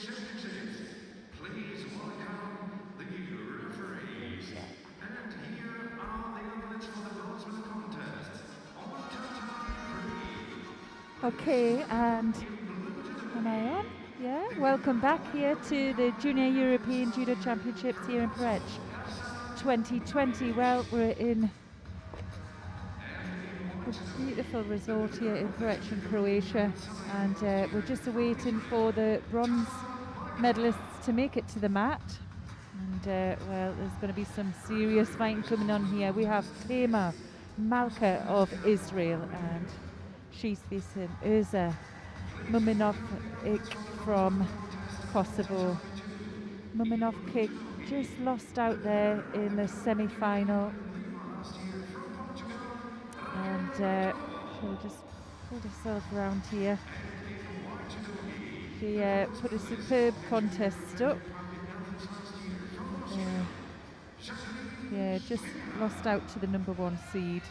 Please welcome the referees. And here are the athletes for the bronze medal contest. On to time 3. Okay, and am I on? Yeah, welcome back here to the Junior European Judo Championships here in Porec 2020. Well, we're in a beautiful resort here in Porec in Croatia, and we're just waiting for the bronze medalists to make it to the mat. And well, there's going to be some serious fighting coming on here. We have Tema Malka of Israel, and she's facing Urza Muminovic from Kosovo. Muminovic just lost out there in the semi-final, and she'll just hold herself around here. She put a superb contest up. Yeah, just lost out to the number 1 seed.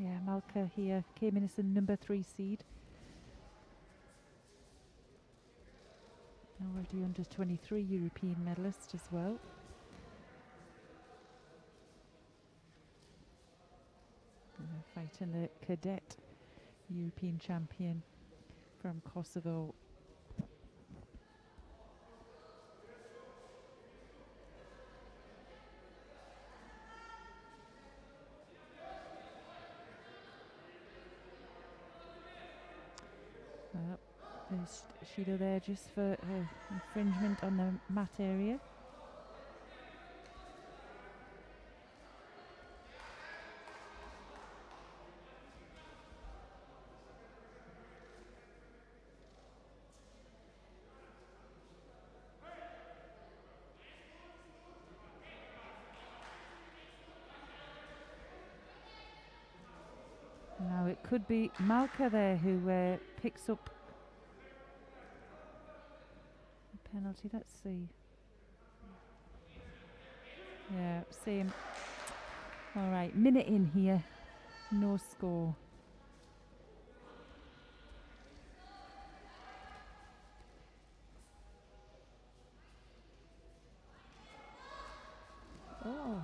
Yeah, Malka here came in as the number 3 seed. Already under 23 European medalist as well. Fighting the cadet European champion from Kosovo. Well, there's Judo there just for infringement on the mat area. Now it could be Malka there who picks up the penalty. Let's see. Yeah, same. All right, minute in here, no score. Oh,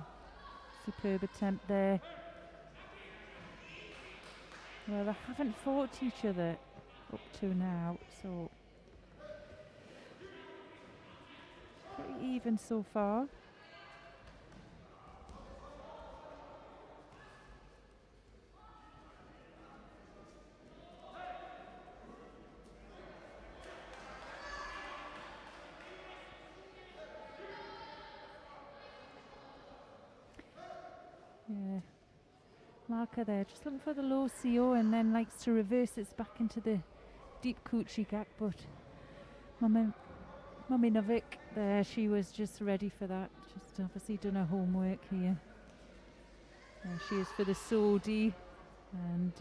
superb attempt there. Well, they haven't fought each other up to now, so pretty even so far. Yeah, Malka there, just looking for the low CO and then likes to reverse it back into the deep Kuchi gak, but Muminovic there, she was just ready for that. Just obviously done her homework here. She is for the Sodi, and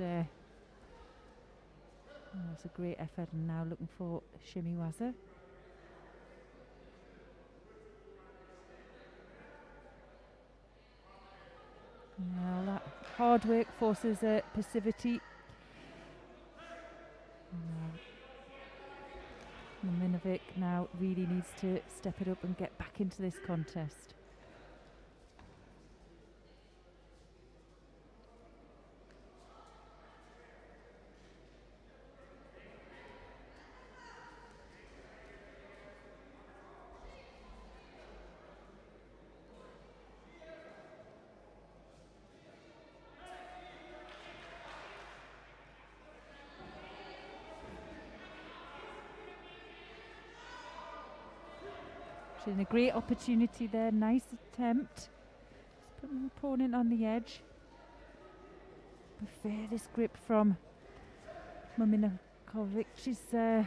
it's a great effort, and now looking for Shimiwaza. Well, that hard work forces passivity. Muminovic now really needs to step it up and get back into this contest. And a great opportunity there, nice attempt. Just putting the opponent on the edge. Prefer this grip from Muminovic. She's starting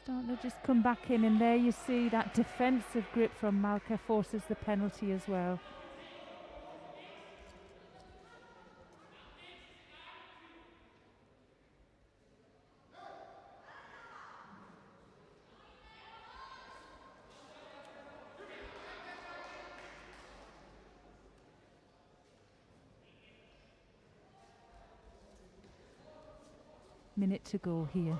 to just come back in, and there you see that defensive grip from Malka forces the penalty as well. minute to go here.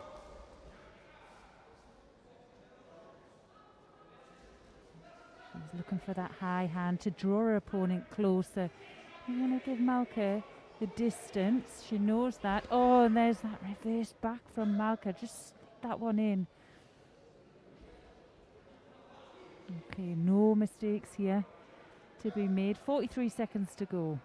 She's looking for that high hand to draw her opponent closer. You want to give Malka the distance. She knows that. Oh, and there's that reverse back from Malka. Just that one in. Okay, no mistakes here to be made. 43 seconds to go.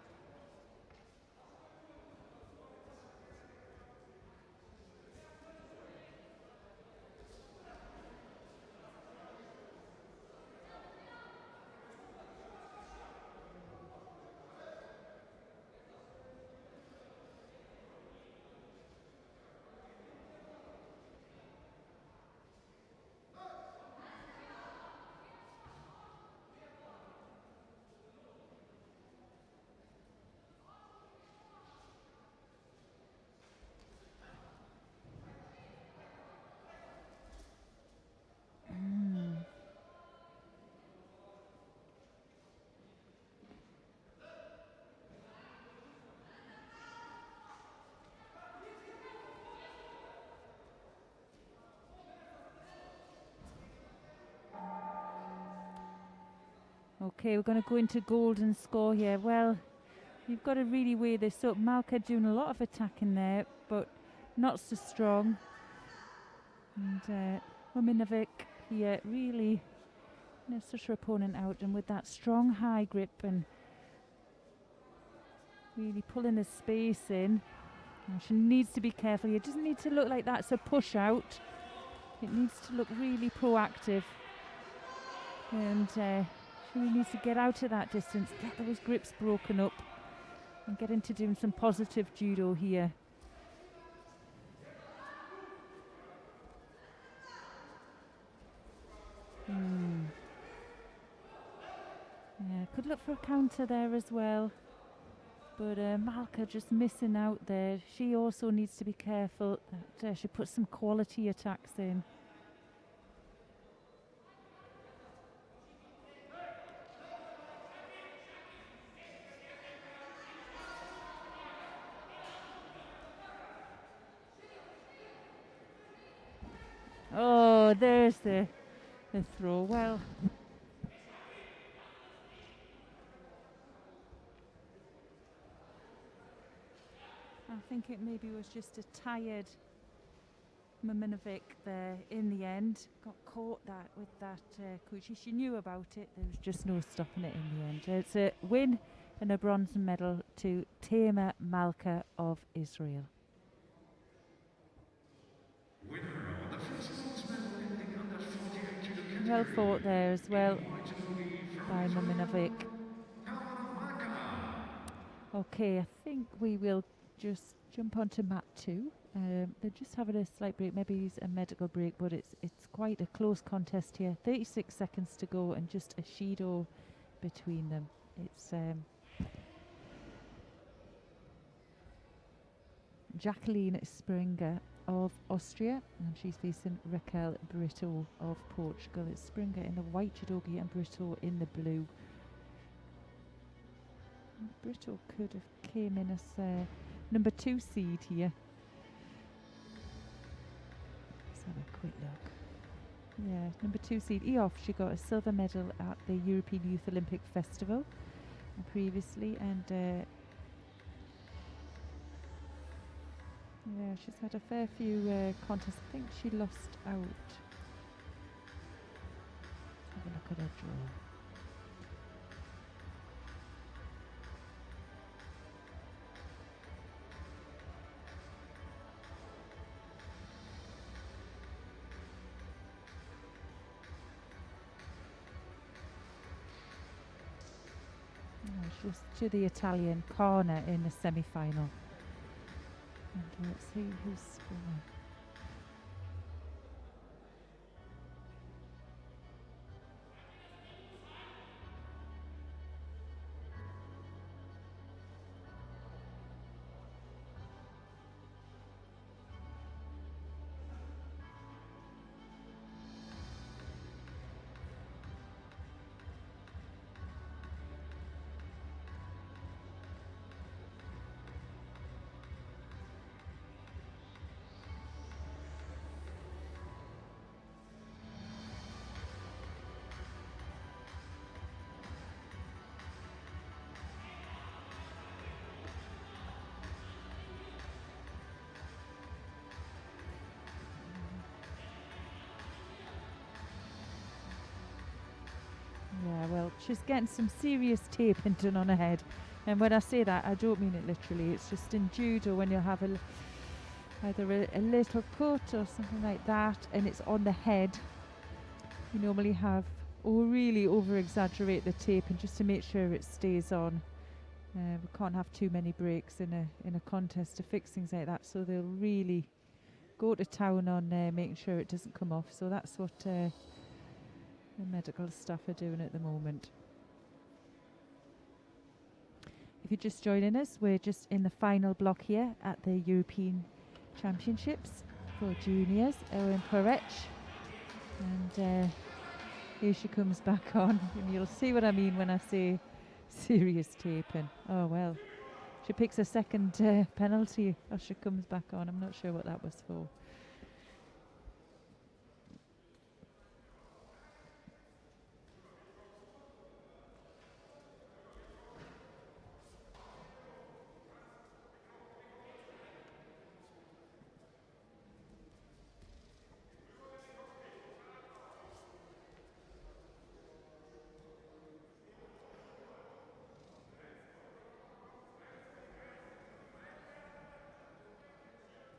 Okay, we're going to go into golden score here. Well, you've got to really weigh this up. Malka doing a lot of attacking there, but not so strong. And Muminovic here really such her opponent out, and with that strong high grip and really pulling the space in. And she needs to be careful here. It doesn't need to look like that's a push out. It needs to look really proactive. And she really needs to get out of that distance, get those grips broken up, and get into doing some positive judo here. Yeah, could look for a counter there as well. But Malka just missing out there. She also needs to be careful that she puts some quality attacks in. Oh, there's the throw. Well, I think it maybe was just a tired Muminovic there in the end. Got caught that with that Kuchi. She knew about it. There was just no stopping it in the end. It's a win and a bronze medal to Tema Malka of Israel. Winner of the first bronze medal in the under 48 judo category. Well fought there as well by Muminovic. Okay, I think we will just jump onto mat 2. They're just having a slight break, maybe a medical break, but it's quite a close contest here. 36 seconds to go and just a Shido between them. It's Jacqueline Springer of Austria, and she's facing Raquel Brito of Portugal. It's Springer in the white judogi and Brito in the blue. Brito could have came in as number 2 seed here. Let's have a quick look. Yeah, number 2 seed. EOF, she got a silver medal at the European Youth Olympic Festival previously, and yeah, she's had a fair few contests. I think she lost out. Let's have a look at her draw. Just to the Italian corner in the semi-final. And let's see who's scoring. Yeah, well, she's getting some serious taping done on her head. And when I say that, I don't mean it literally. It's just in judo when you have either a little cut or something like that, and it's on the head. You normally have, or really over-exaggerate the taping just to make sure it stays on. We can't have too many breaks in a contest to fix things like that. So they'll really go to town on making sure it doesn't come off. So that's what the medical staff are doing at the moment. If you're just joining us, we're just in the final block here at the European Championships for juniors. Owen Porec, and here she comes back on, and you'll see what I mean when I say serious taping. Oh well, she picks a second penalty as she comes back on. I'm not sure what that was for.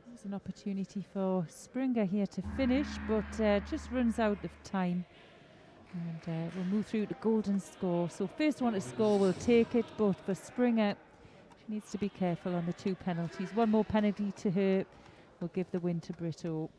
There's an opportunity for Springer here to finish, but just runs out of time. And we'll move through to golden score. So first one to score will take it, but for Springer, she needs to be careful on the 2 penalties. One more penalty to her will give the win to Brito.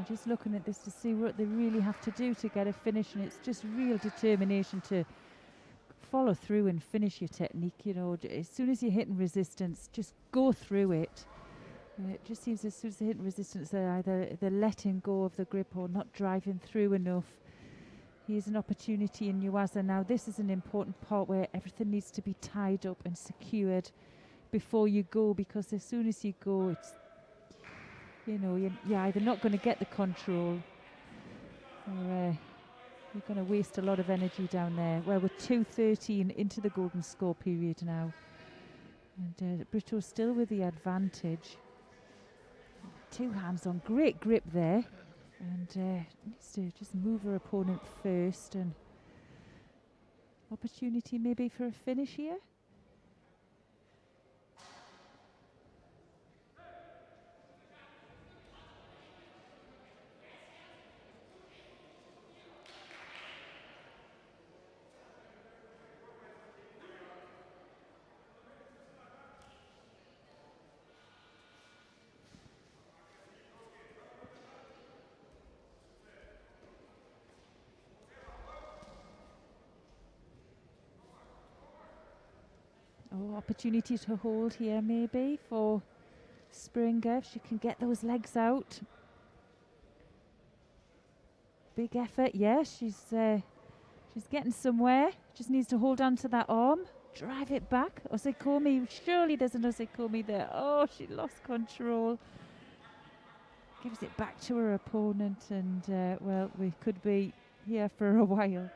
Just looking at this to see what they really have to do to get a finish, and it's just real determination to follow through and finish your technique. You know, as soon as you're hitting resistance, just go through it. It just seems as soon as they're hitting resistance, they're letting go of the grip or not driving through enough. Here's an opportunity in Nuwaza now. This is an important part where everything needs to be tied up and secured before you go, because as soon as you go, it's, you know, you're either not going to get the control or you're going to waste a lot of energy down there. Well, we're 2:13 into the golden score period now. And Brito still with the advantage. 2 hands on, great grip there. And needs to just move her opponent first. And opportunity maybe for a finish here. opportunity to hold here maybe for Springer if she can get those legs out. Big effort, yeah, she's getting somewhere. Just needs to hold on to that arm, drive it back. Osekomi, surely there's an Osekomi there. Oh, she lost control. Gives it back to her opponent, and well, we could be here for a while.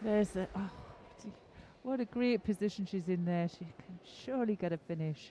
There's a, oh, what a great position she's in there. She can surely get a finish.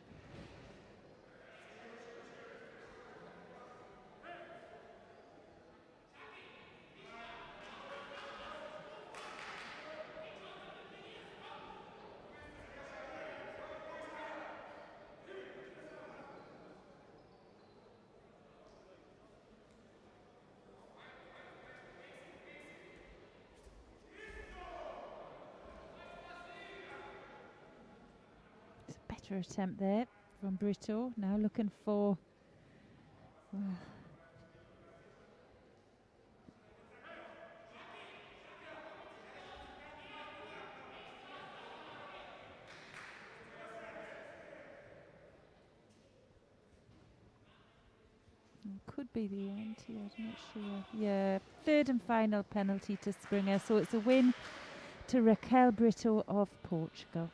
Better attempt there from Brito. Now looking for could be the end here, I'm not sure. Yeah, third and final penalty to Springer, so it's a win to Raquel Brito of Portugal.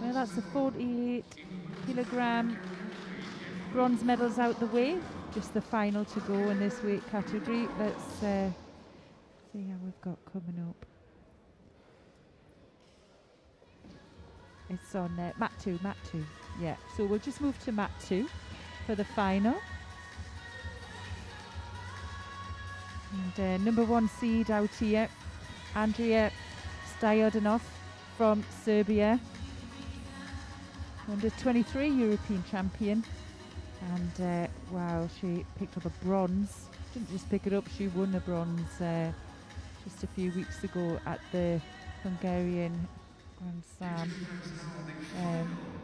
Well, that's the 48 kilogram bronze medals out the way. Just the final to go in this weight category. Let's see how we've got coming up. It's on mat 2. Yeah, so we'll just move to mat 2 for the final. And number 1 seed out here, Andrea Stoyanov from Serbia. Under 23 European champion. And wow, she picked up a bronze. Didn't just pick it up, she won a bronze just a few weeks ago at the Hungarian Grand Slam.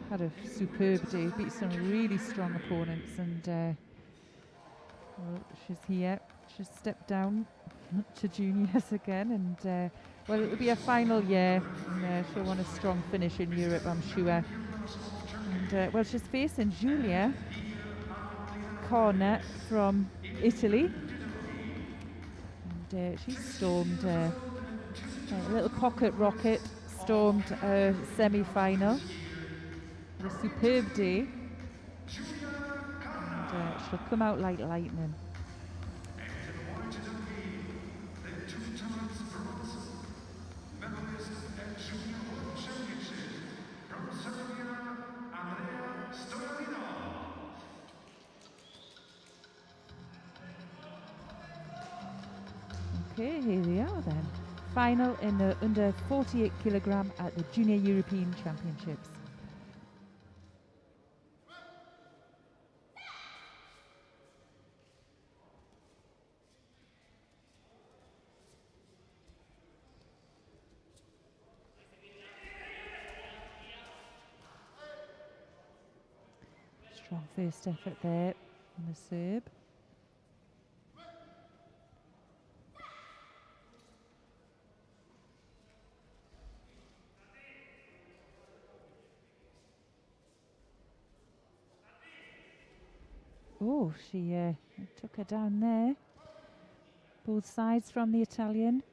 Had a superb day, beat some really strong opponents, and well, she's here. She's stepped down to juniors again, and well, it'll be a final year, and she'll want a strong finish in Europe, I'm sure. And well, she's facing Giulia Corner from Italy, and she stormed a little pocket rocket, stormed a semi-final. Had a superb day, and she'll come out like lightning. Okay, here we are then. Final in the under 48 kilogram at the Junior European Championships. Strong first effort there on the Serb. Oh, she took her down there. Both sides from the Italian.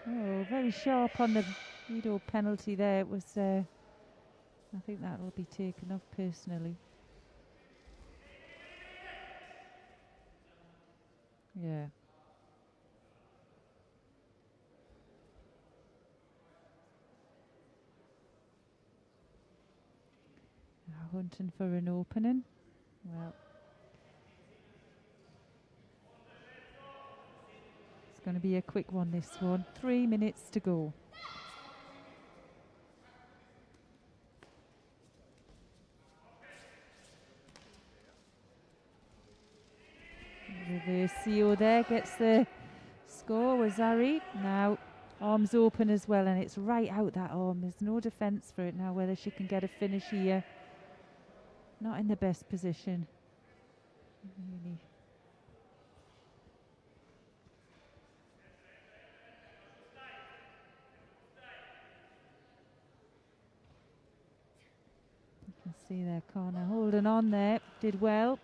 Oh, very sharp on the Judo penalty there. It was, I think that will be taken off personally. Yeah. Now hunting for an opening. Well, it's going to be a quick one, this one. 3 minutes to go. Reversio there gets the score. Wazari now arms open as well, and it's right out that arm. There's no defence for it now, whether she can get a finish here. Not in the best position. Really. You can see their corner holding on there. Did well.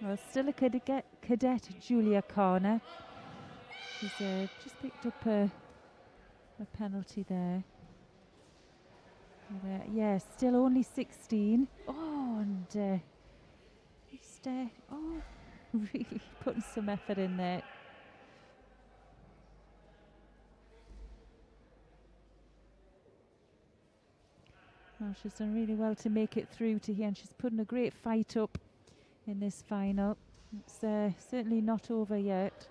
Well, still a cadet, Julia Carner. She's just picked up a penalty there. But, yeah, still only 16. Oh, and just, really putting some effort in there. Well, she's done really well to make it through to here, and she's putting a great fight up in this final. It's certainly not over yet.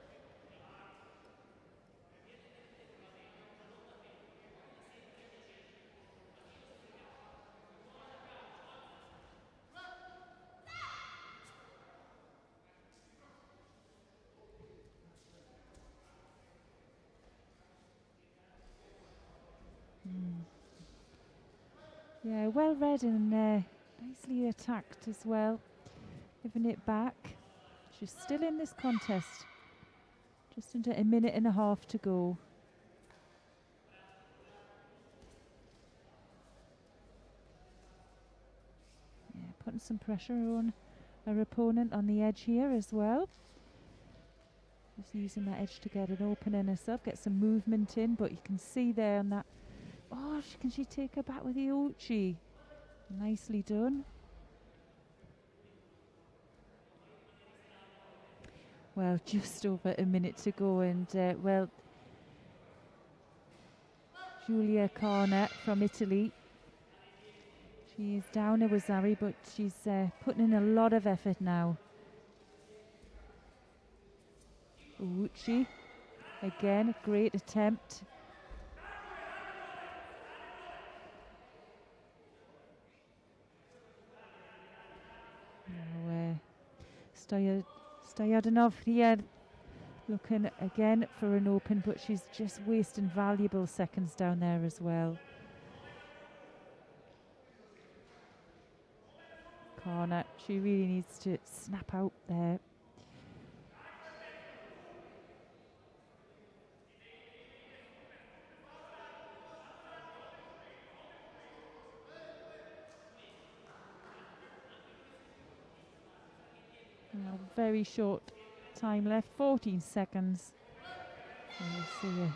Yeah, well read and nicely attacked as well. Giving it back. She's still in this contest. Just under a minute and a half to go. Yeah, putting some pressure on her opponent on the edge here as well. Just using that edge to get an opening herself, get some movement in, but you can see there on that. Oh, can she take her back with the uchi? Nicely done. Well, just over a minute to go, and well, Julia Carner from Italy. She is down a Wazari, but she's putting in a lot of effort now. Uchi, again, a great attempt. Now, Stoyanov here looking again for an open, but she's just wasting valuable seconds down there as well. Corner, she really needs to snap out there. Now, very short time left, 14 seconds. We'll see you.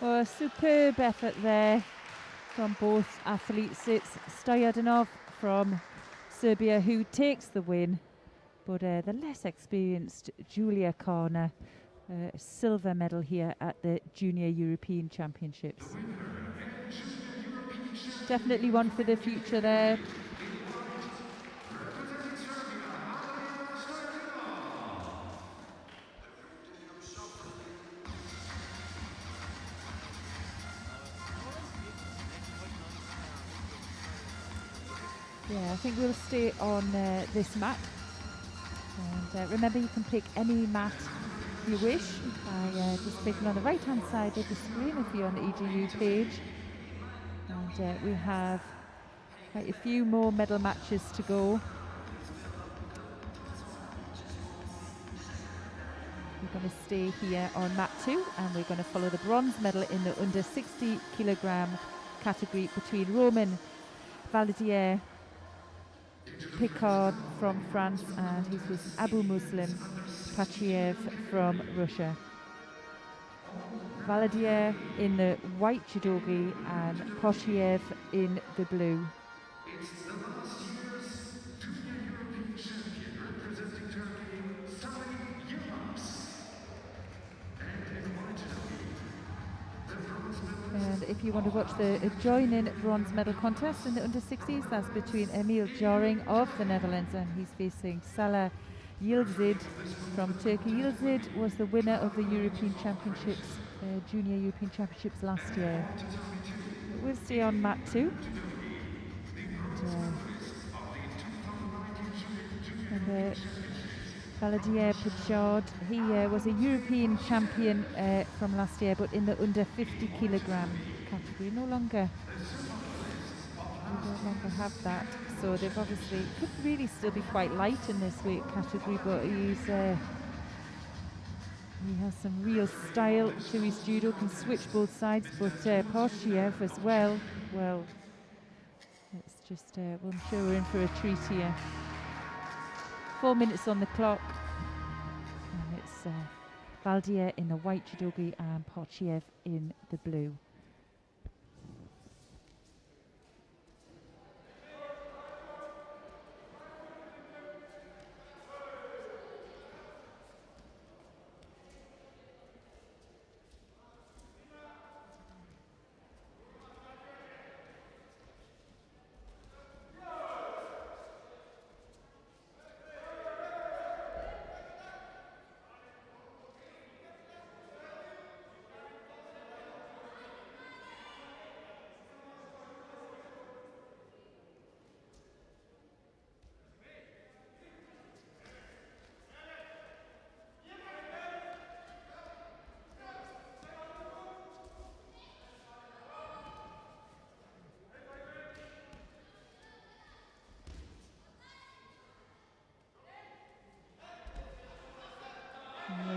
Well, a superb effort there from both athletes. It's Stoyanov from Serbia who takes the win, but the less experienced Julia Carner, silver medal here at the Junior European Championships. Definitely one for the future there. Yeah, I think we'll stay on this mat And remember, you can pick any mat you wish by just clicking on the right hand side of the screen if you're on the EGU page. And we have quite a few more medal matches to go. We're going to stay here on mat 2, and we're going to follow the bronze medal in the under 60 kilogram category between Roman Valadier Picard from France and he's facing Abu Muslim Pachiev from Russia. Valadier in the white judogi and Pachiev in the blue. It's the last year's junior European champion representing Turkey, Salih Yilmaz. And in white judogi, the bronze medalist. And if you want to watch the join-in bronze medal contest in the under 60s, that's between Emil Joring of the Netherlands and he's facing Salah Yildiz from Turkey. Yildiz was the winner of the European Championships, Junior European Championships last year. We'll stay on mat 2. And Valadier Picard, he was a European champion from last year, but in the under 50 kilogram category. We no longer have that, so they've obviously could really still be quite light in this weight category, but he has some real style to his judo, can switch both sides, but Pachiev as well, it's just well, I'm sure we're in for a treat here. 4 minutes on the clock, and it's Valadier in the white judogi and Pachiev in the blue.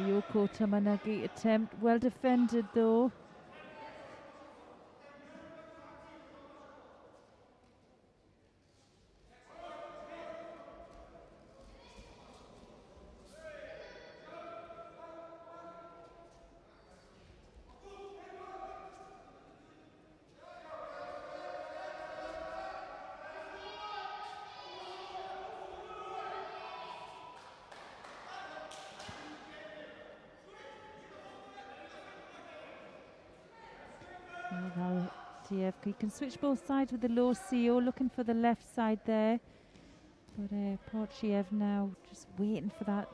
Yoko Tamanagi attempt, well defended though. He can switch both sides with the low CO, looking for the left side there. But Pachiev now just waiting for that,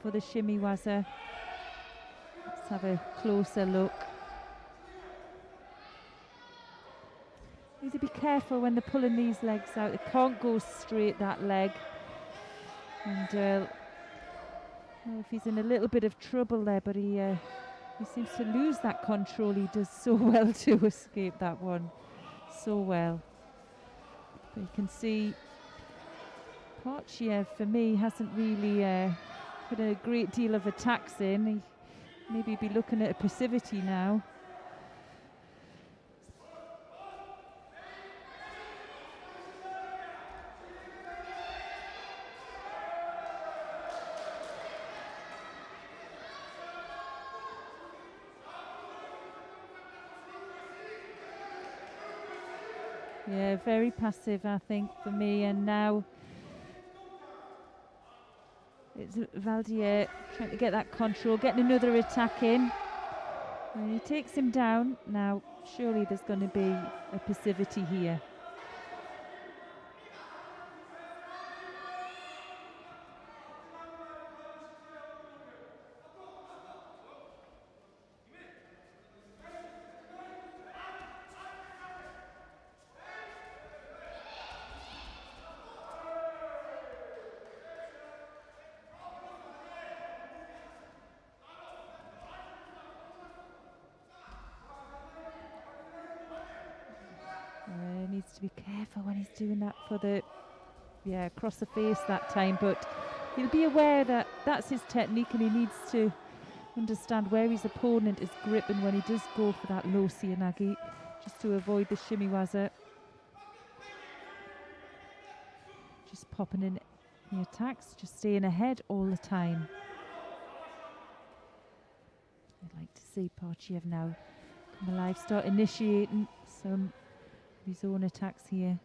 for the shimmy waza. Let's have a closer look. Need to be careful when they're pulling these legs out. They can't go straight, that leg. And well, if he's in a little bit of trouble there, but he seems to lose that control. He does so well to escape that one. So well. But you can see Pachiev, for me, hasn't really put a great deal of attacks in. He maybe be looking at a passivity now. Yeah, very passive, I think, for me. And now it's Valadier trying to get that control, getting another attack in. And he takes him down. Now, surely there's going to be a passivity here. to be careful when he's doing that for the, across the face that time, but he'll be aware that that's his technique and he needs to understand where his opponent is gripping when he does go for that low Seoinage, just to avoid the shimiwaza. Just popping in the attacks, just staying ahead all the time. I'd like to see Porec now come alive, start initiating some of his own attacks here.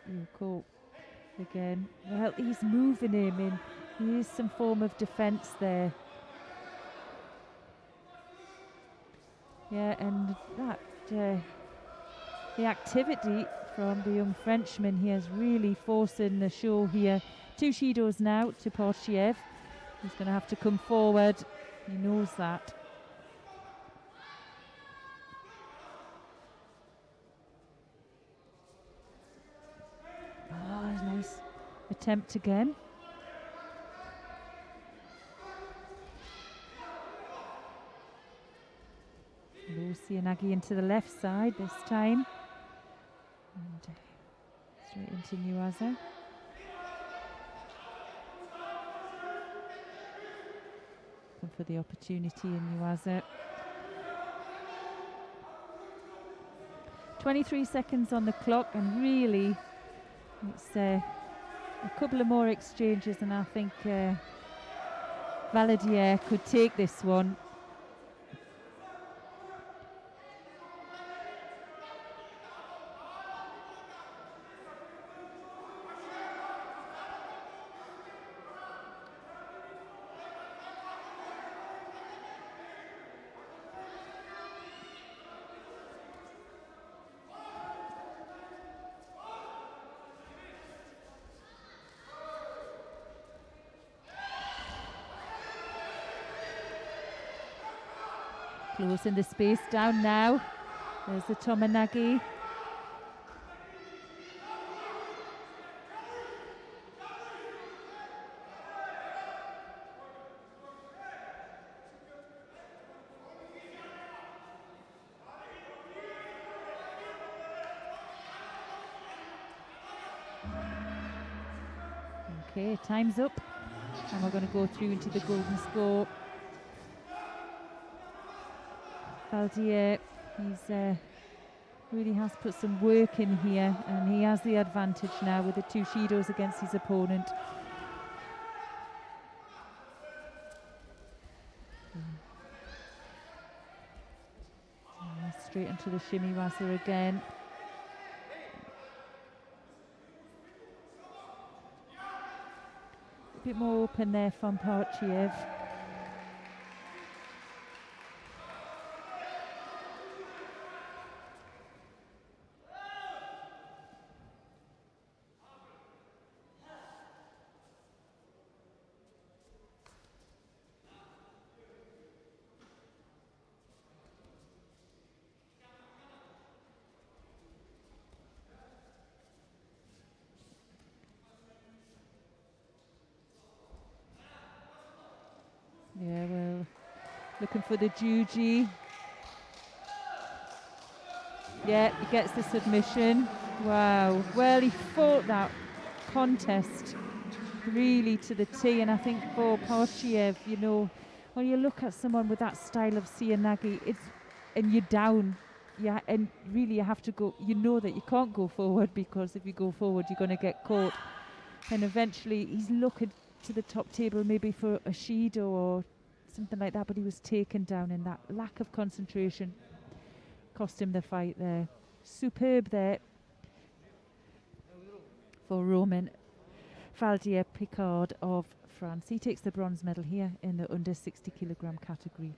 Yuko again. Well, he's moving him in. He is some form of defence there. Yeah, and that the activity from the young Frenchman here is really forcing the show here. 2 Shidos now to Porec. He's going to have to come forward. He knows that. Oh, nice attempt again. Low Seoinage into the left side this time. And straight into Nuwaza. Looking for the opportunity in Nuwaza. 23 seconds on the clock, and really it's a couple of more exchanges, and I think Valadier could take this one. Closing the space down now. There's the Tomoenage. Okay, time's up. And we're going to go through into the golden score. Valadier, he's really has put some work in here, and he has the advantage now with the 2 Shidos against his opponent. Straight into the shimiwaza again. A bit more open there from Porec. Yeah, well, looking for the Juji. Yeah, he gets the submission. Wow. Well, he fought that contest really to the T, and I think for Porec, you know, when you look at someone with that style of Seoinage, and you're down, yeah, and really you have to go, you know that you can't go forward, because if you go forward, you're going to get caught. And eventually he's looking to the top table maybe for a Shido or something like that, but he was taken down, and that lack of concentration cost him the fight there. Superb there for Romain Valadier-Picard of France. He takes the bronze medal here in the under 60 kilogram category.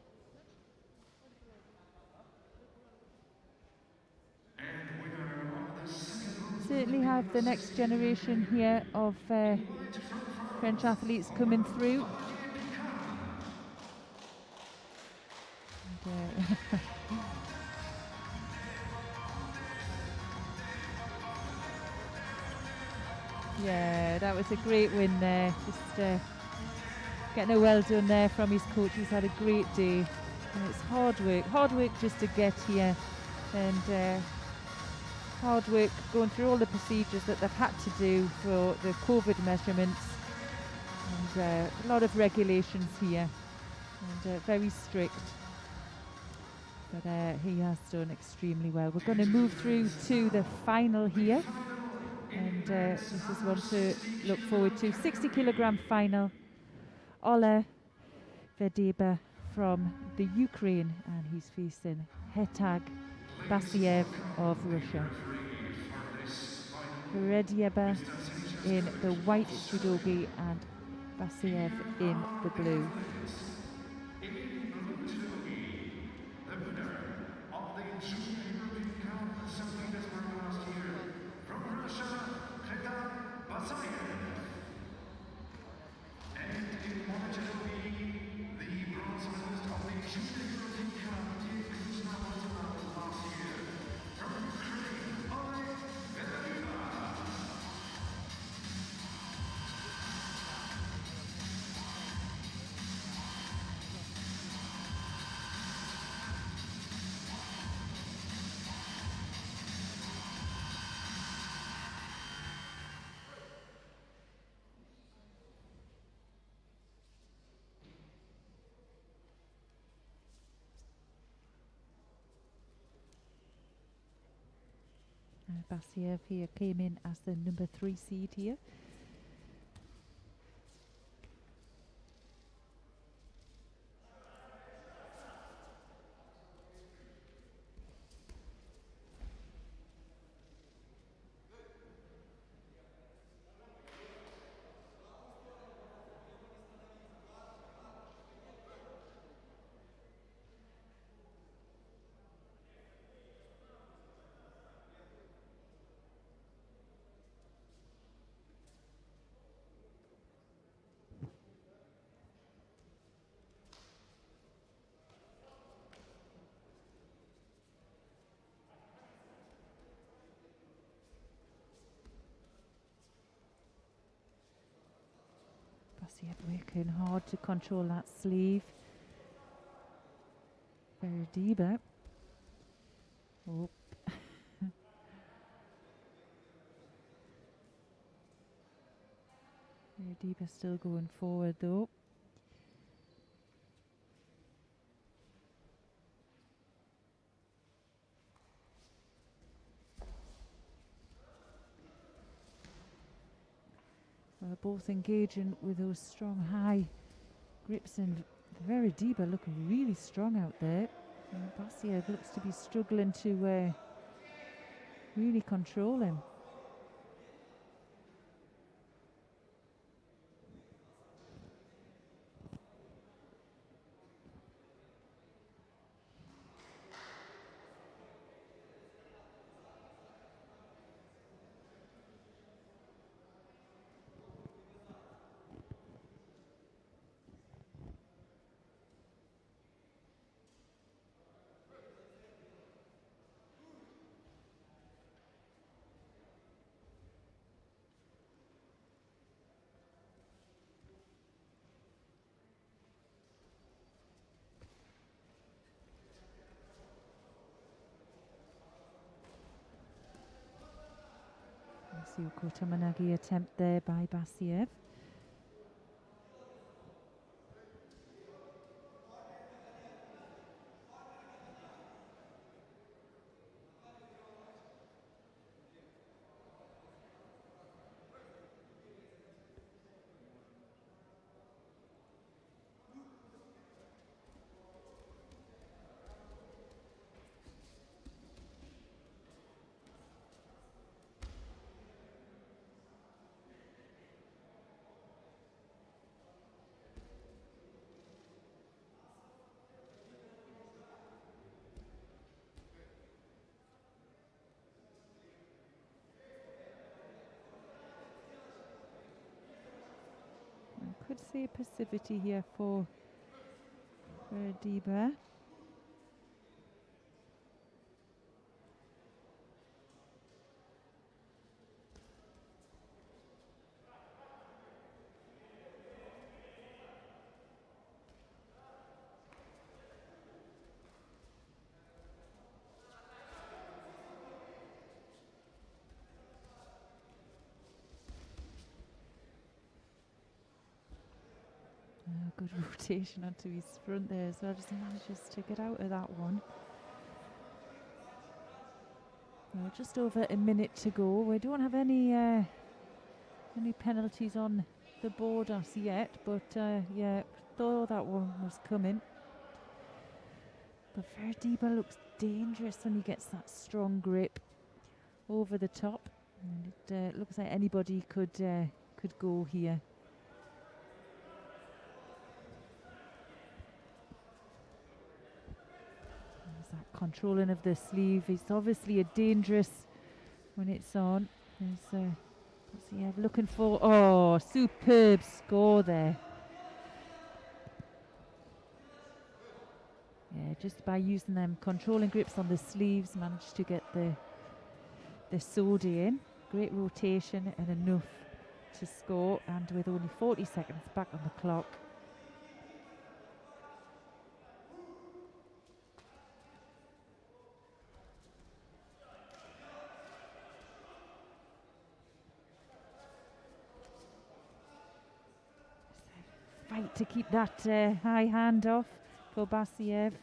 Certainly have the next generation here of French athletes coming through. And, yeah, that was a great win there. Just getting a well done there from his coach. He's had a great day, and it's hard work just to get here. and hard work going through all the procedures that they've had to do for the COVID measurements, and a lot of regulations here, and very strict. But he has done extremely well. We're going to move through to the final here, and this is one to look forward to. 60 kilogram final. Ola Vedeba from the Ukraine, and he's facing Hetag Basiev of Russia. Vedeba in the white judogi and Basiev in the blue. The winner of the Junior European Cup in St. Petersburg last year, from Russia, Hetag Basiev. And in Porec, the bronze medalist of the Junior European Cup last year, from Ukraine, Oleg Vedeva. Basiev here came in as the number 3 seed here. Basiev working hard to control that sleeve. Vedeba. Oh. Vedeba still going forward though. Well, both engaging with those strong high grips, and Vedeba looking really strong out there. And Basiev looks to be struggling to really control him. Suko Tamanagi attempt there by Basiev. Could see passivity here for Vedeba. good rotation onto his front there as well. Just manages to get out of that one. Well, just over a minute to go. We don't have any penalties on the board as yet, but yeah, thought that one was coming. But Verdiba looks dangerous when he gets that strong grip over the top, and it looks like anybody could go here. There's that controlling of the sleeve. It's obviously a dangerous when it's on. There's looking for superb score there. Yeah, just by using them controlling grips on the sleeves, managed to get the sodi in. Great rotation and enough to score, and with only 40 seconds back on the clock. Fight to keep that high hand off for Basiev.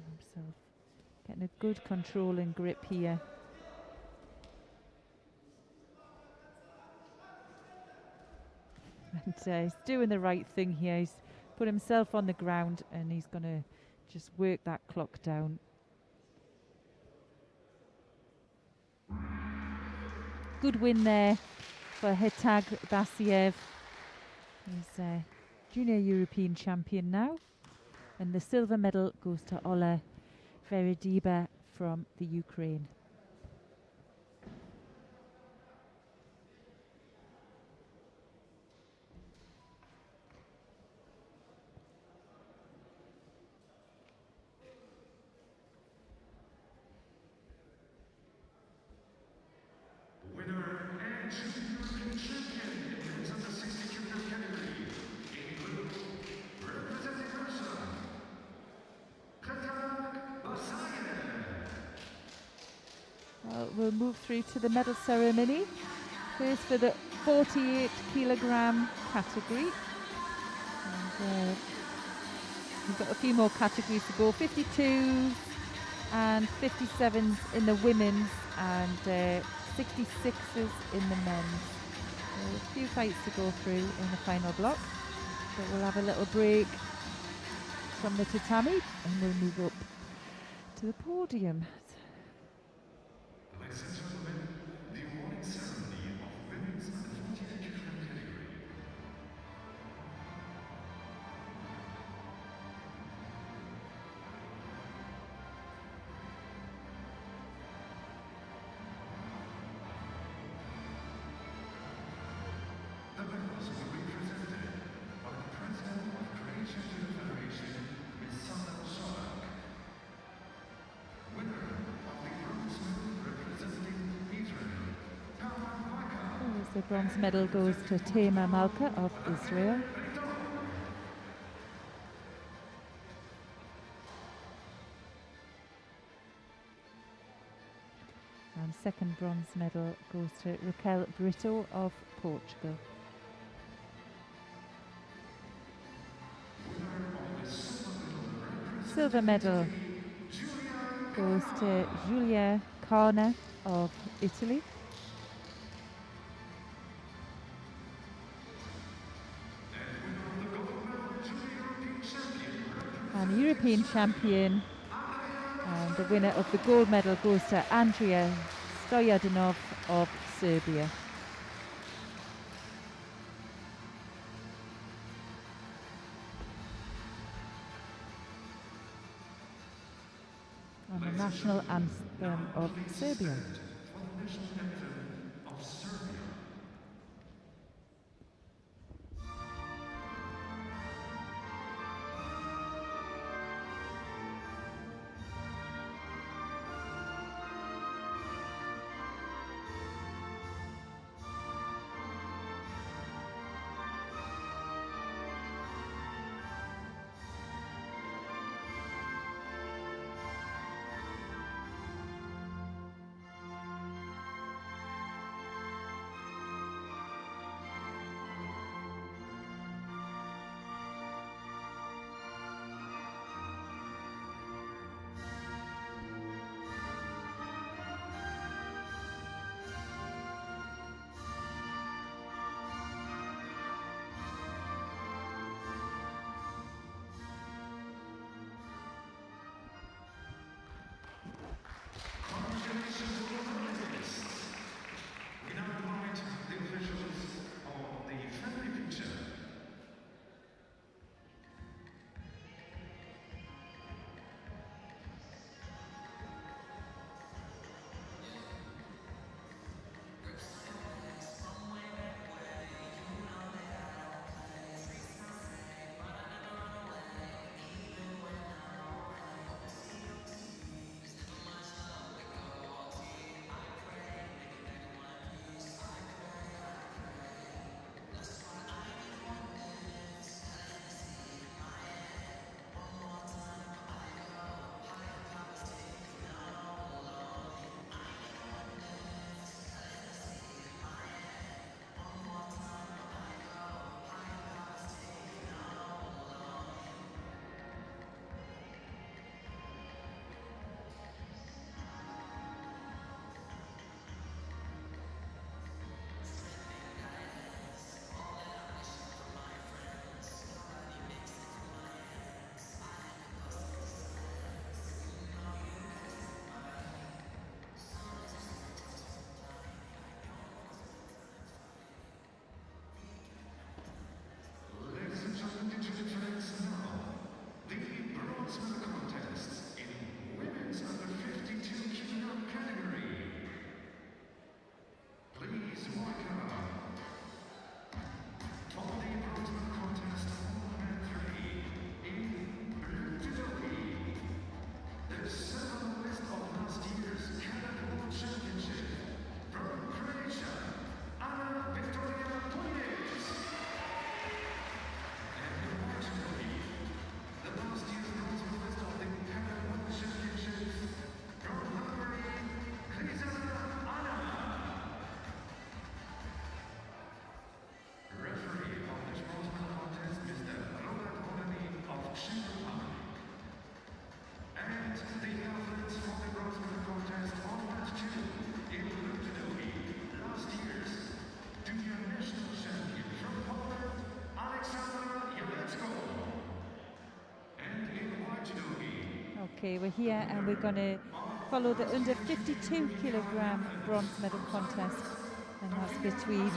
Himself getting a good controlling grip here. And he's doing the right thing here. He's put himself on the ground and he's going to just work that clock down. Good win there for Hetag Basiev. He's junior European champion now. And the silver medal goes to Ola Verdiba from the Ukraine. We'll move through to the medal ceremony. First for the 48 kilogram category. And we've got a few more categories to go. 52s and 57s in the women's, and 66s in the men's. So a few fights to go through in the final block. So we'll have a little break from the tatami and we'll move up to the podium. Ladies and gentlemen, the awarding ceremony of women's and 48 kilogram category. The medals will be presented by the President of Croatian Judo Federation, Ms. Sana Šolak. Winner of the bronze medal representing Israel, Tama Malka. The bronze medal goes to Tema Malka of Israel. And second bronze medal goes to Raquel Brito of Portugal. Silver medal goes to Giulia Carna of Italy. And the European champion, and the winner of the gold medal goes to Andrea Stoyanov of Serbia. And the national anthem of Serbia. Okay, we're here and we're going to follow the under 52 kilogram bronze medal contest, and that's between,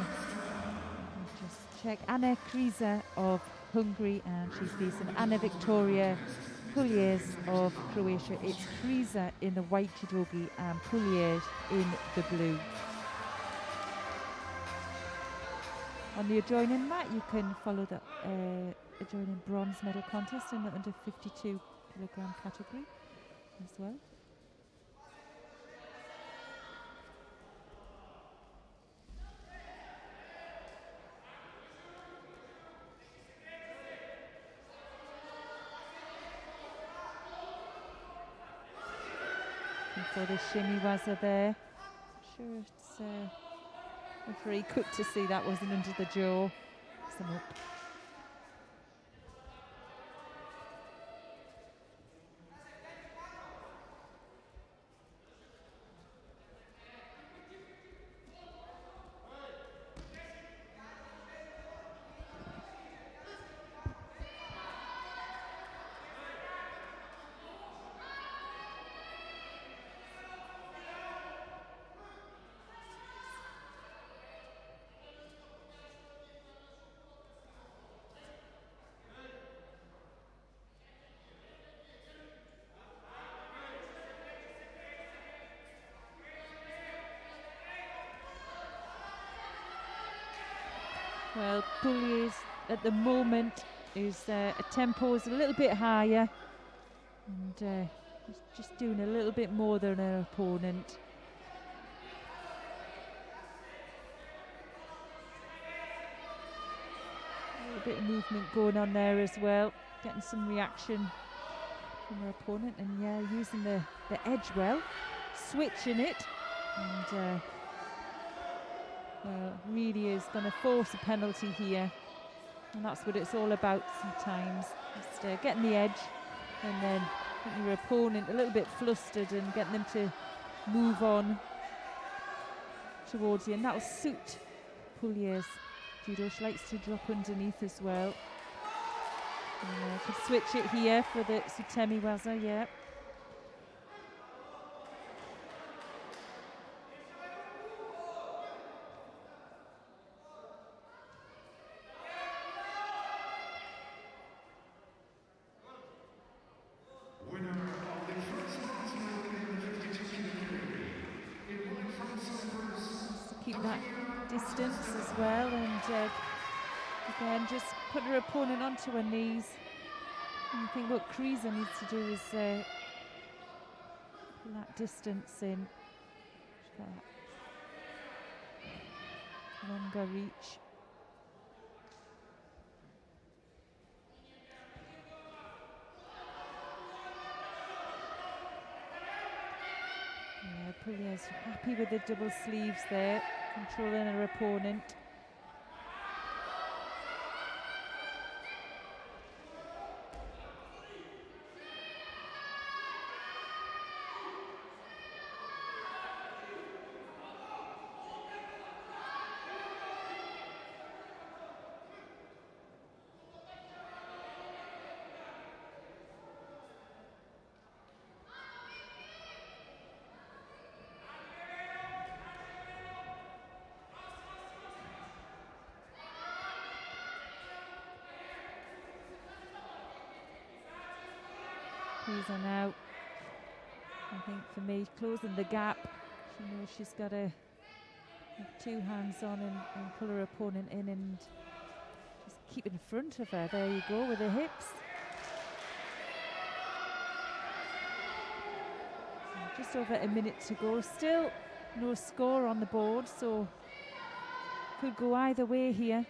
just check, Anna Kriza of Hungary, and she's facing Anna Victoria Puliez of Croatia. It's Kriza in the white judogi and Puliez in the blue. On the adjoining mat, you can follow the adjoining bronze medal contest in the under 52 kilogram category as well. And for the shimmy waza there, sure it's very quick to see that wasn't under the jaw. Some up. Well, Puliez at the moment is a tempo is a little bit higher, and just doing a little bit more than her opponent. A little bit of movement going on there as well, getting some reaction from her opponent, and yeah, using the edge well, switching it, and well, really is going to force a penalty here, and that's what it's all about sometimes. Just getting the edge and then getting your opponent a little bit flustered and getting them to move on towards you, and that will suit Puliez judo. She likes to drop underneath as well. And, could switch it here for the Sutemi waza, yeah. Keep that distance as well, and again just put her opponent onto her knees. And I think what Kriza needs to do is pull that distance in. She's got that longer reach. Yeah, Puliez happy with the double sleeves there, controlling her opponent. Kriza now, I think for me, closing the gap. She knows she's got to have two hands on and pull her opponent in and just keep in front of her. There you go with the hips. And just over a minute to go. Still no score on the board, so could go either way here.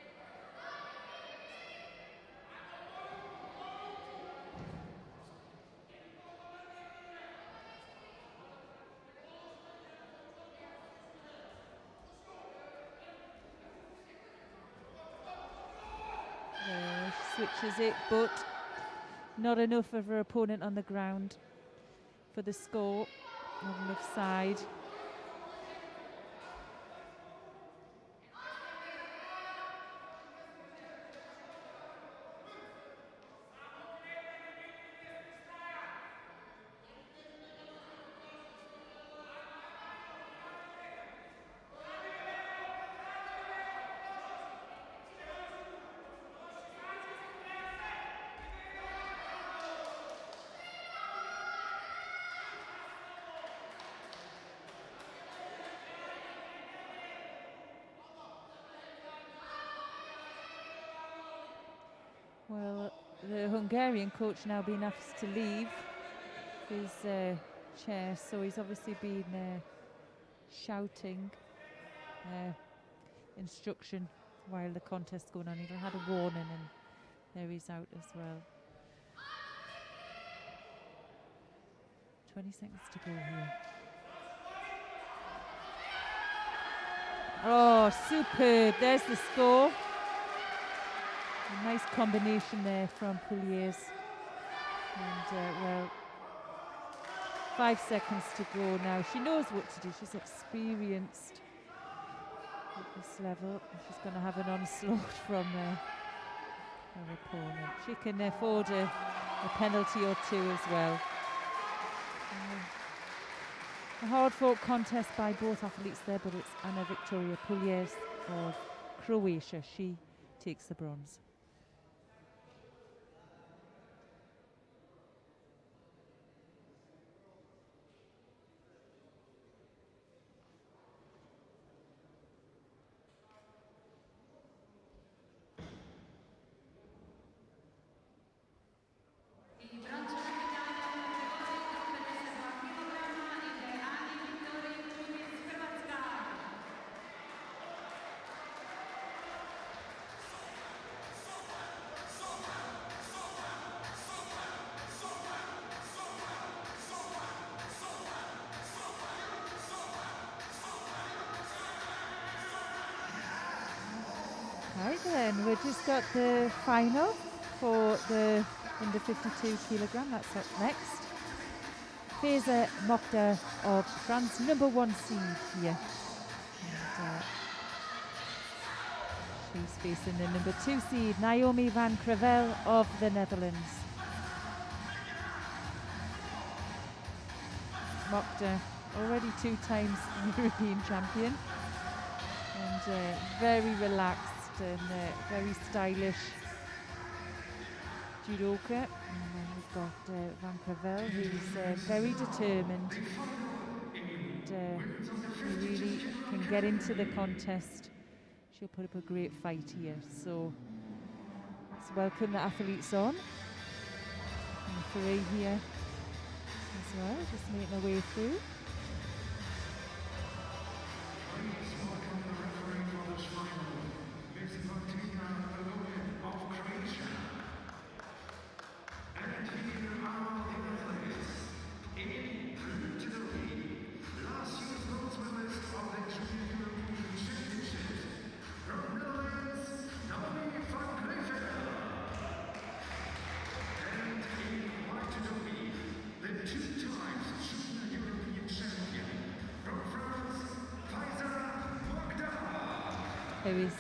Switches it, but not enough of her opponent on the ground for the score. Not enough side. Well, the Hungarian coach now being asked to leave his chair, so he's obviously been shouting instruction while the contest's going on. He'd had a warning and there he's out as well. 20 seconds to go here. Oh, superb. There's the score. A nice combination there from Pouliers. And, well, 5 seconds to go now. She knows what to do. She's experienced at this level. She's going to have an onslaught from her opponent. She can afford a penalty or two as well. A hard-fought contest by both athletes there, but it's Anna Victoria Pouliers of Croatia. She takes the bronze. Right then, we've just got the final for the under 52 kilogram. That's up next. Feza Mokhtar of France, #1 seed here. And, she's facing the #2 seed, Naomi van Crevel of the Netherlands. Mokhtar, already 2 times European champion, and very relaxed and very stylish judoka. And then we've got Van Crevel, who's very determined and who really can get into the contest. She'll put up a great fight here. So let's welcome the athletes on. And Porec here as well, just making her way through.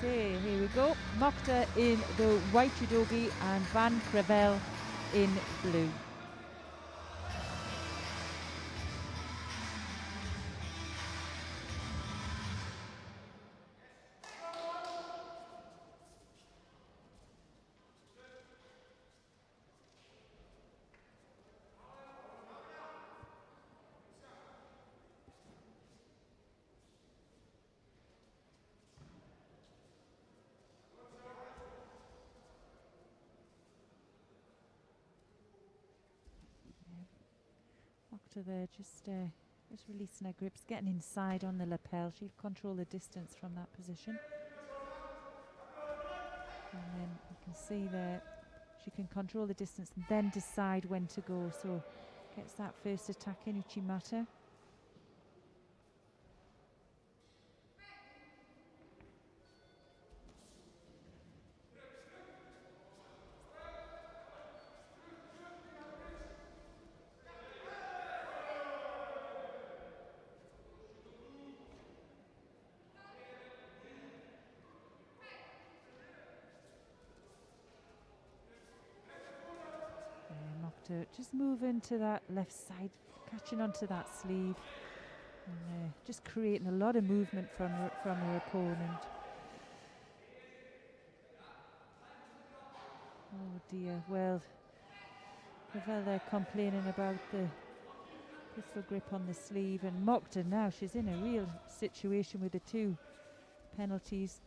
Here we go. Mokhtar in the white judogi and Van Crevel in blue. Mokhtar there, just releasing her grips, getting inside on the lapel. She'll control the distance from that position. And then you can see there, she can control the distance and then decide when to go. So gets that first attack in Uchimata. Just moving to that left side, catching onto that sleeve, and just creating a lot of movement from her opponent. Oh dear, well, Crevel there complaining about the pistol grip on the sleeve, and Mokhtar now, she's in a real situation with the 2 penalties.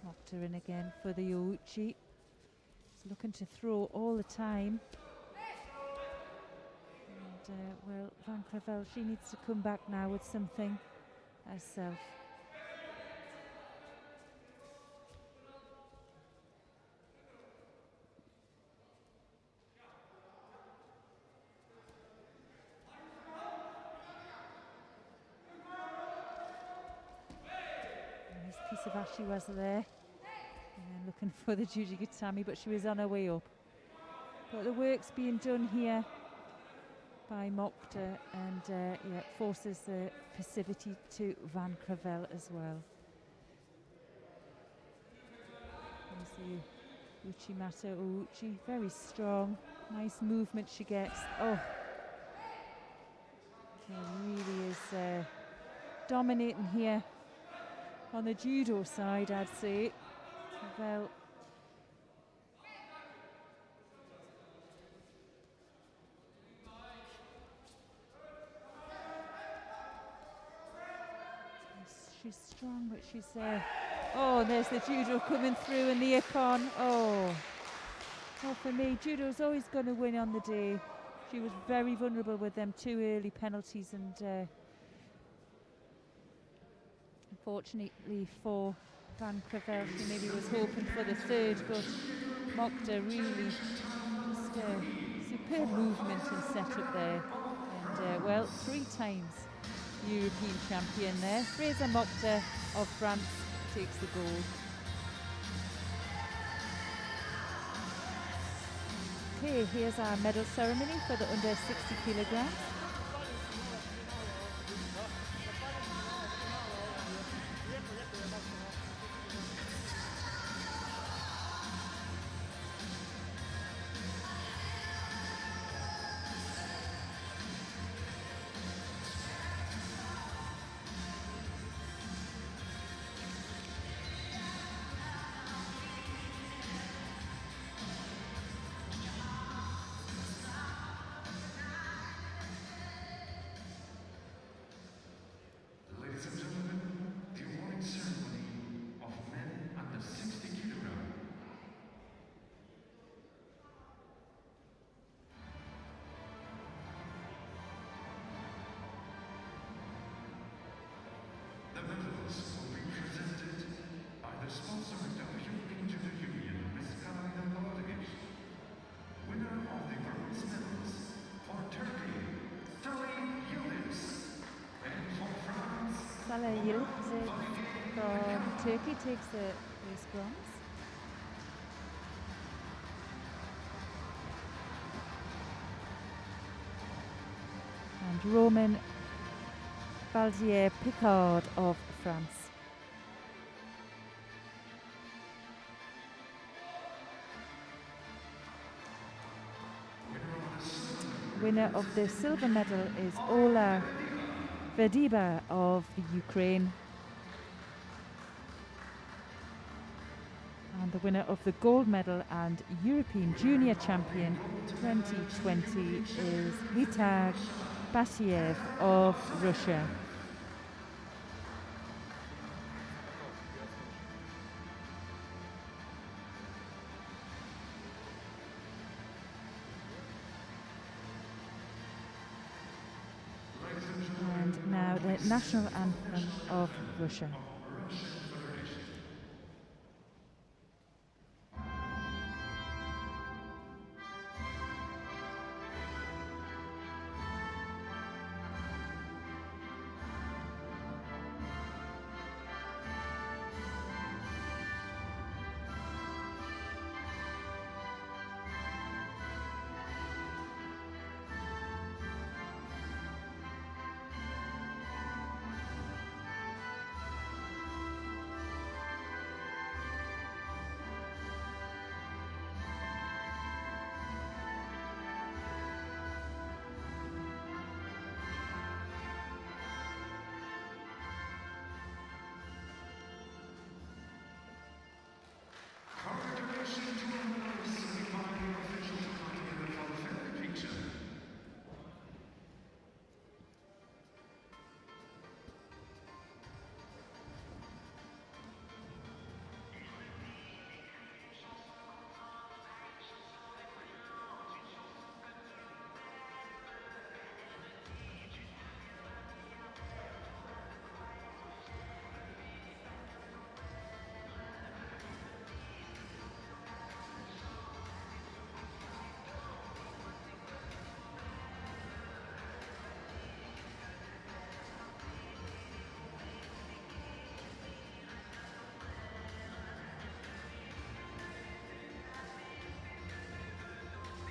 Knocked her in again for the Ouchi. He's looking to throw all the time. And, well, Van Creveld, she needs to come back now with something herself. Nice piece of Ashiwaza there. And looking for the Jujigatami, but she was on her way up. But the work's being done here by Mokta, and yeah, forces the passivity to Van Creveld as well. There's the Uchimata Ouchi, very strong, nice movement she gets. Oh, she really is dominating here on the judo side, I'd say. Well, she's strong, but she's oh, there's the judo coming through and the ippon. Oh, well, for me, judo's always going to win on the day. She was very vulnerable with them 2 early penalties, and unfortunately for Van Creveld, she maybe was hoping for the 3rd, but Mokta really just superb movement and setup there. And well, 3 times European champion there. Fraser Mokta of France takes the gold. Okay, here's our medal ceremony for the under 60 kilograms. Ladies and gentlemen, the awarding ceremony of men under 60 kilograms. The medals will be presented by the sponsor of the European Judo Union, Ms. Karina Pavlovic. Winner of the bronze medals for Turkey, Salih Yildiz. And for France, Salih Yildiz from Turkey takes the first bronze. And Roman Valdier Picard of France. Winner of the silver medal is Ola Vediba of the Ukraine. And the winner of the gold medal and European Junior Champion 2020 is Vitag Basiev of Russia. And now the national anthem of Russia.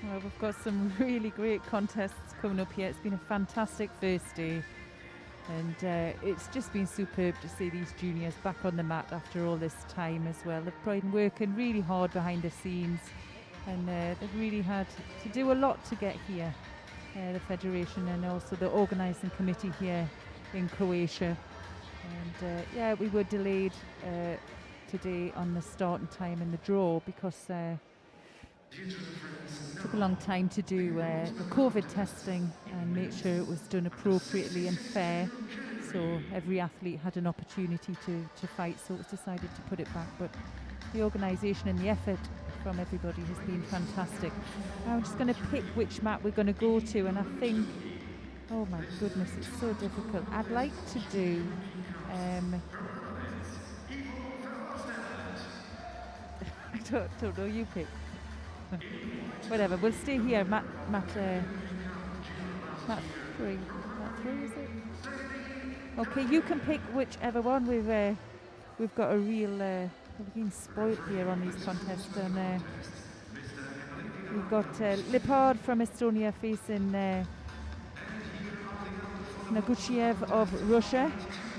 Well, we've got some really great contests coming up here. It's been a fantastic first day, and it's just been superb to see these juniors back on the mat after all this time as well. They've been working really hard behind the scenes, and they've really had to do a lot to get here, the Federation and also the organising committee here in Croatia. And yeah, we were delayed today on the starting time and the draw because took a long time to do the COVID testing and make sure it was done appropriately and fair, so every athlete had an opportunity to fight, so it was decided to put it back. But the organisation and the effort from everybody has been fantastic. Now I'm just going to pick which mat we're going to go to, and I think, oh my goodness, it's so difficult. I'd like to do I don't know, you pick. Whatever, we'll stay here. Mat 3. Mat 3, is it? Okay, you can pick whichever one. We've got a real we've been spoilt here on these contests, and we've got Lipard from Estonia facing Naguchiev of Russia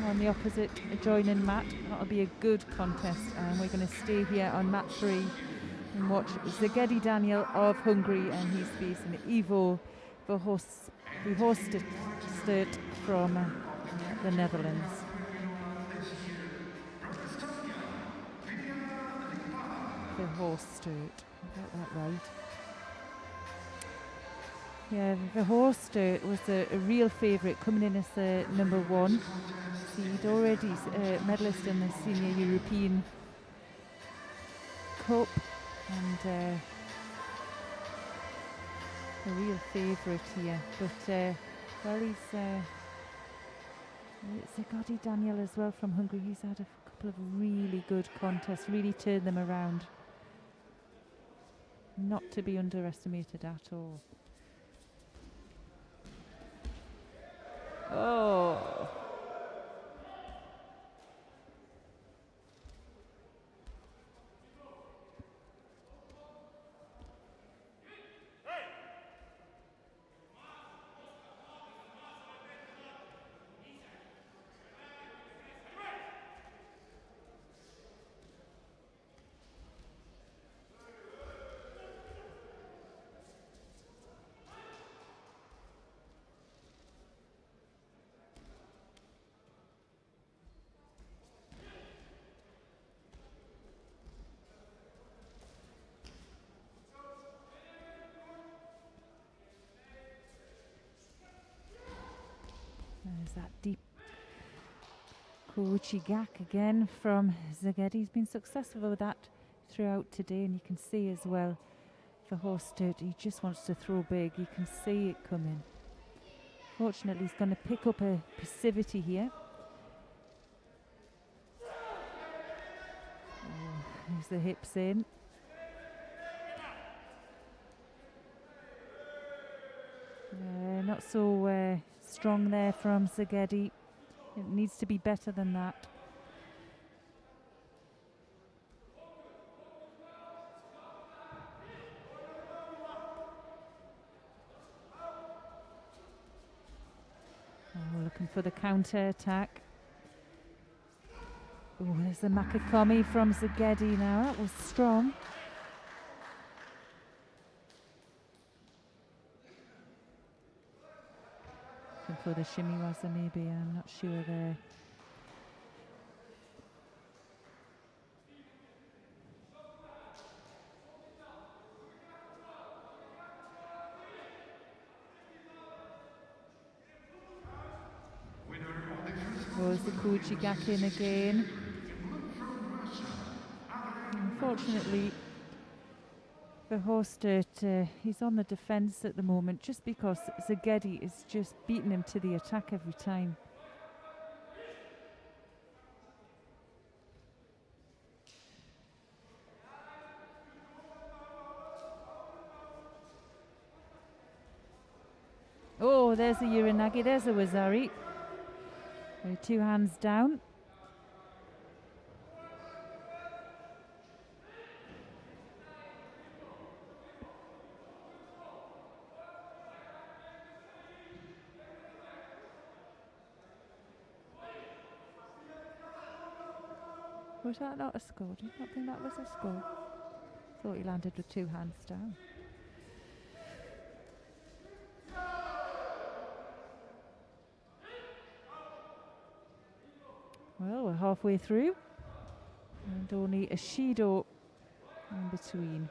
on the opposite adjoining mat. That'll be a good contest, and we're going to stay here on mat 3 and watch Szegedi Daniel of Hungary, and he's facing Ivo Verhofstadt from the Netherlands. Verhofstadt, I got that right. Yeah, Verhofstadt was a real favourite, coming in as the number 1 seed, already medalist in the Senior European Cup, and a real favourite here. But well, he's Szegedi Daniel as well from Hungary. He's had a couple of really good contests, really turned them around. Not to be underestimated at all. Oh. There's that deep Kouchigak again from Szegedi. He's been successful with that throughout today, and you can see as well Verhofstadt, he just wants to throw big. You can see it coming. Fortunately, he's going to pick up a passivity here. There's the hips in. Not so strong there from Szegedi. It needs to be better than that. Oh, looking for the counter attack. Oh, there's the Makakomi from Szegedi now. That was strong. For the shimiwaza, maybe, I'm not sure there. Was the Kouchigak in again? Unfortunately, Verhofstadt, he's on the defence at the moment, just because Szegedi is just beating him to the attack every time. Oh, there's a Uranagi, there's a Wazari. 2 hands down. Was that not a score? Did you not think that was a score? Thought he landed with 2 hands down. Well, we're halfway through, and only a Judo in between.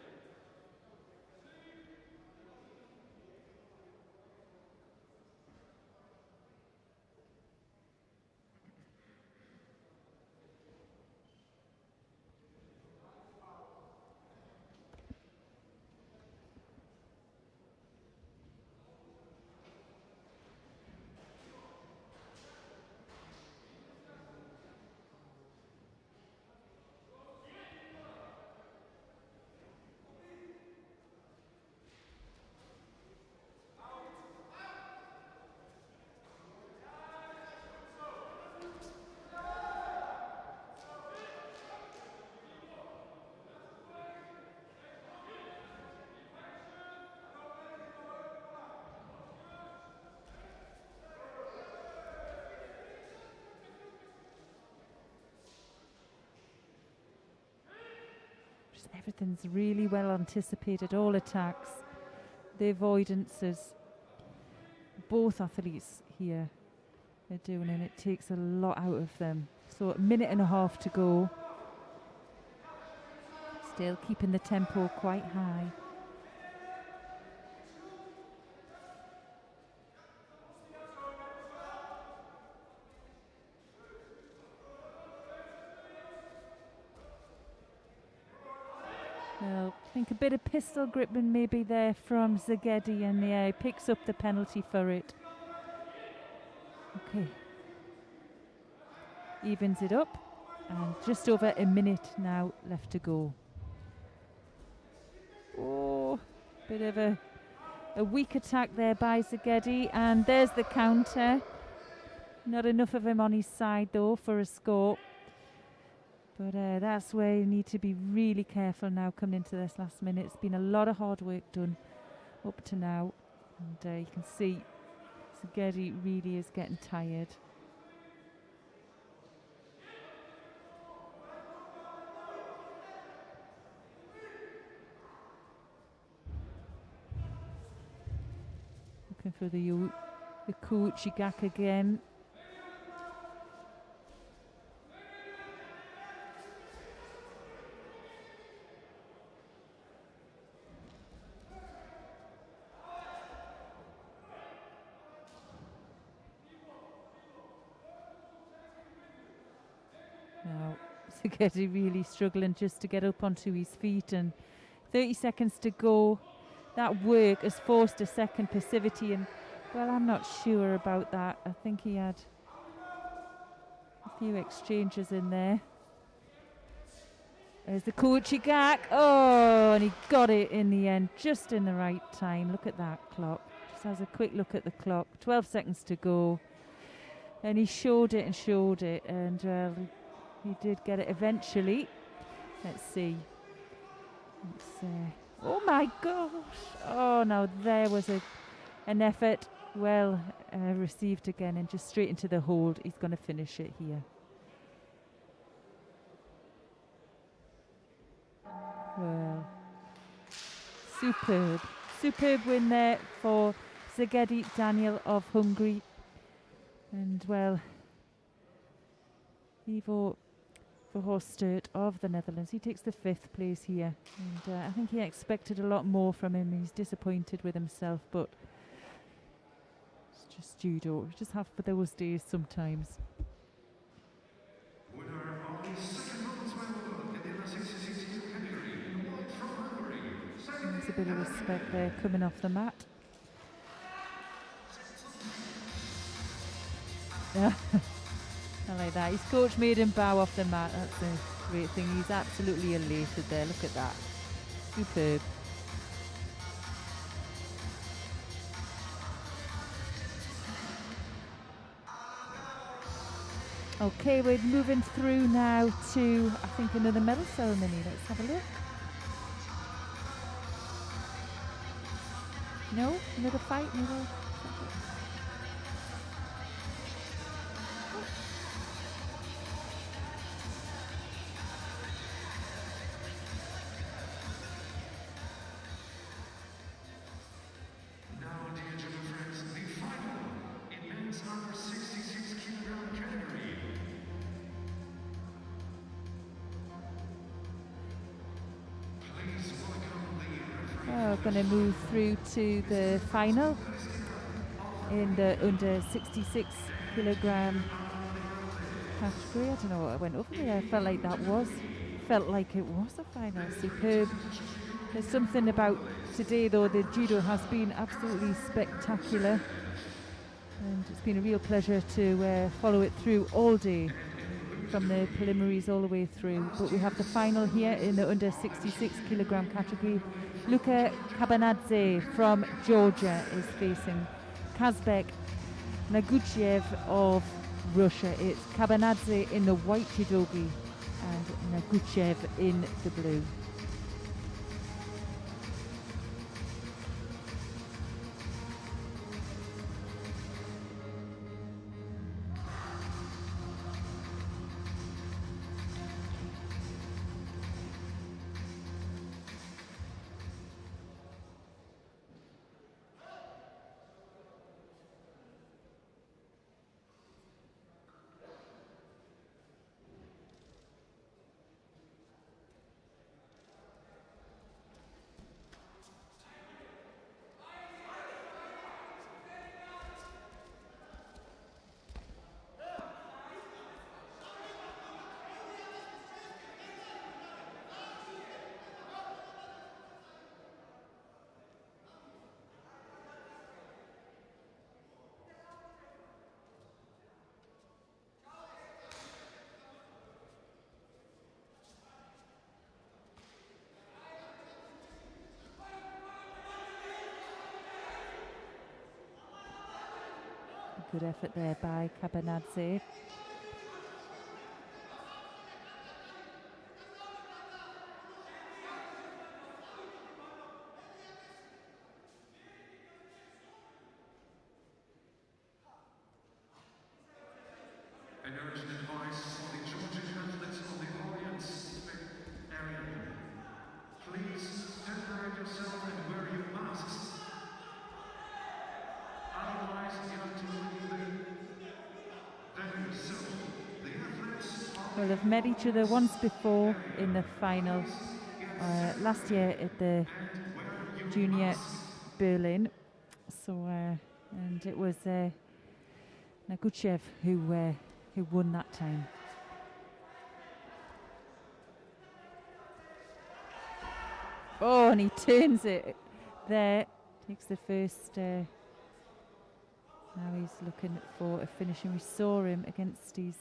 Everything's really well anticipated, all attacks, the avoidances. Both athletes here are doing, and it takes a lot out of them. So a minute and a half to go. Still keeping the tempo quite high. Well, I think a bit of pistol gripping maybe there from Szegedy, and yeah, he picks up the penalty for it. Okay. Evens it up, and just over a minute now left to go. Oh, bit of a weak attack there by Szegedy, and there's the counter. Not enough of him on his side though for a score. But that's where you need to be really careful now coming into this last minute. It's been a lot of hard work done up to now. And you can see Szegedy really is getting tired. Looking for the Kuchigak again. Now, Szegedy really struggling just to get up onto his feet, and 30 seconds to go. That work has forced a second passivity, and well, I'm not sure about that. I think he had a few exchanges in there. There's the Kuchigak. Oh, and he got it in the end, just in the right time. Look at that clock. Just has a quick look at the clock. 12 seconds to go. And he showed it and showed it, and he did get it eventually. Let's see. Oh my gosh! Oh, now there was an effort well received again, and just straight into the hold. He's going to finish it here. Well, superb win there for Szegedy Daniel of Hungary, and well, Ivo Verhofstadt of the Netherlands. He takes the 5th place here, and I think he expected a lot more from him. He's disappointed with himself, but it's just judo. You just have for those days sometimes. Winner of the second bronze medal in the 66 kg category, from Hungary. There's a bit of respect there coming off the mat. Yeah. I like that. His coach made him bow off the mat. That's a great thing. He's absolutely elated there. Look at that. Superb. Okay, we're moving through now to, I think, another medal ceremony. Let's have a look. No? Another fight? Another... going to move through to the final in the under 66 kilogram category. I don't know what I went over there. I felt like it was a final. Superb. There's something about today, though. The judo has been absolutely spectacular, and it's been a real pleasure to follow it through all day, from the preliminaries all the way through. But we have the final here in the under 66 kilogram category. Luka Kabanadze from Georgia is facing Kazbek Naguchiev of Russia. It's Kabanadze in the white judogi and Naguchiev in the blue. Good effort there by Kabanadze. An urgent advice for the Georgian athletes on the audience area. Please separate yourself and wear your masks. Otherwise, you have to leave the venue. So, the athletes Well, they've met each other once before in the final last year at the Junior Berlin. So, and it was Naguchiev who won that time. Oh, and he turns it there, takes the first. Now he's looking for a finish, and we saw him against his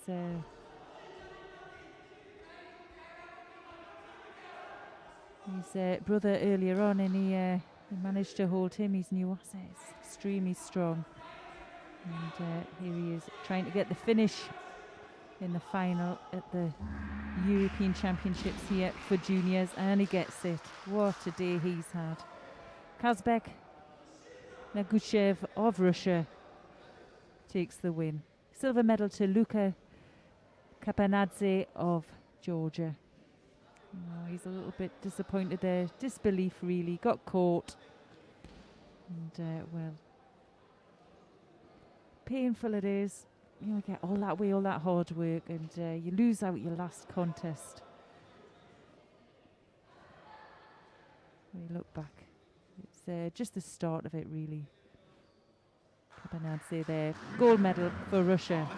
brother earlier on, and he managed to hold him. His new asset is extremely strong, and here he is trying to get the finish in the final at the European Championships here for juniors, and he gets it. What a day he's had. Kazbek Naguchiev of Russia takes the win. Silver medal to Luka Kabanadze of Georgia. Oh, he's a little bit disappointed there. Disbelief, really. Got caught. And, well, painful it is. You know, get all that way, all that hard work, and you lose out your last contest. When you look back, it's just the start of it, really. Kabanadze there. Gold medal for Russia.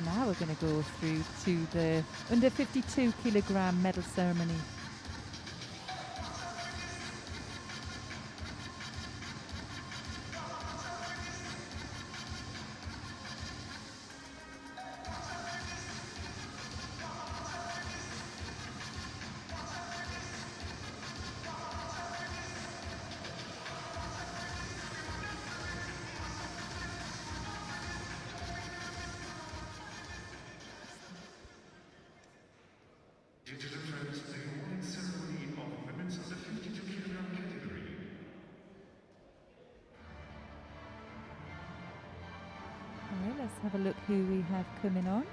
Now we're going to go through to the under 52 kilogram medal ceremony. Due to the friends, the awarding ceremony of women's under 52 kilogram category. All right, let's have a look who we have coming on.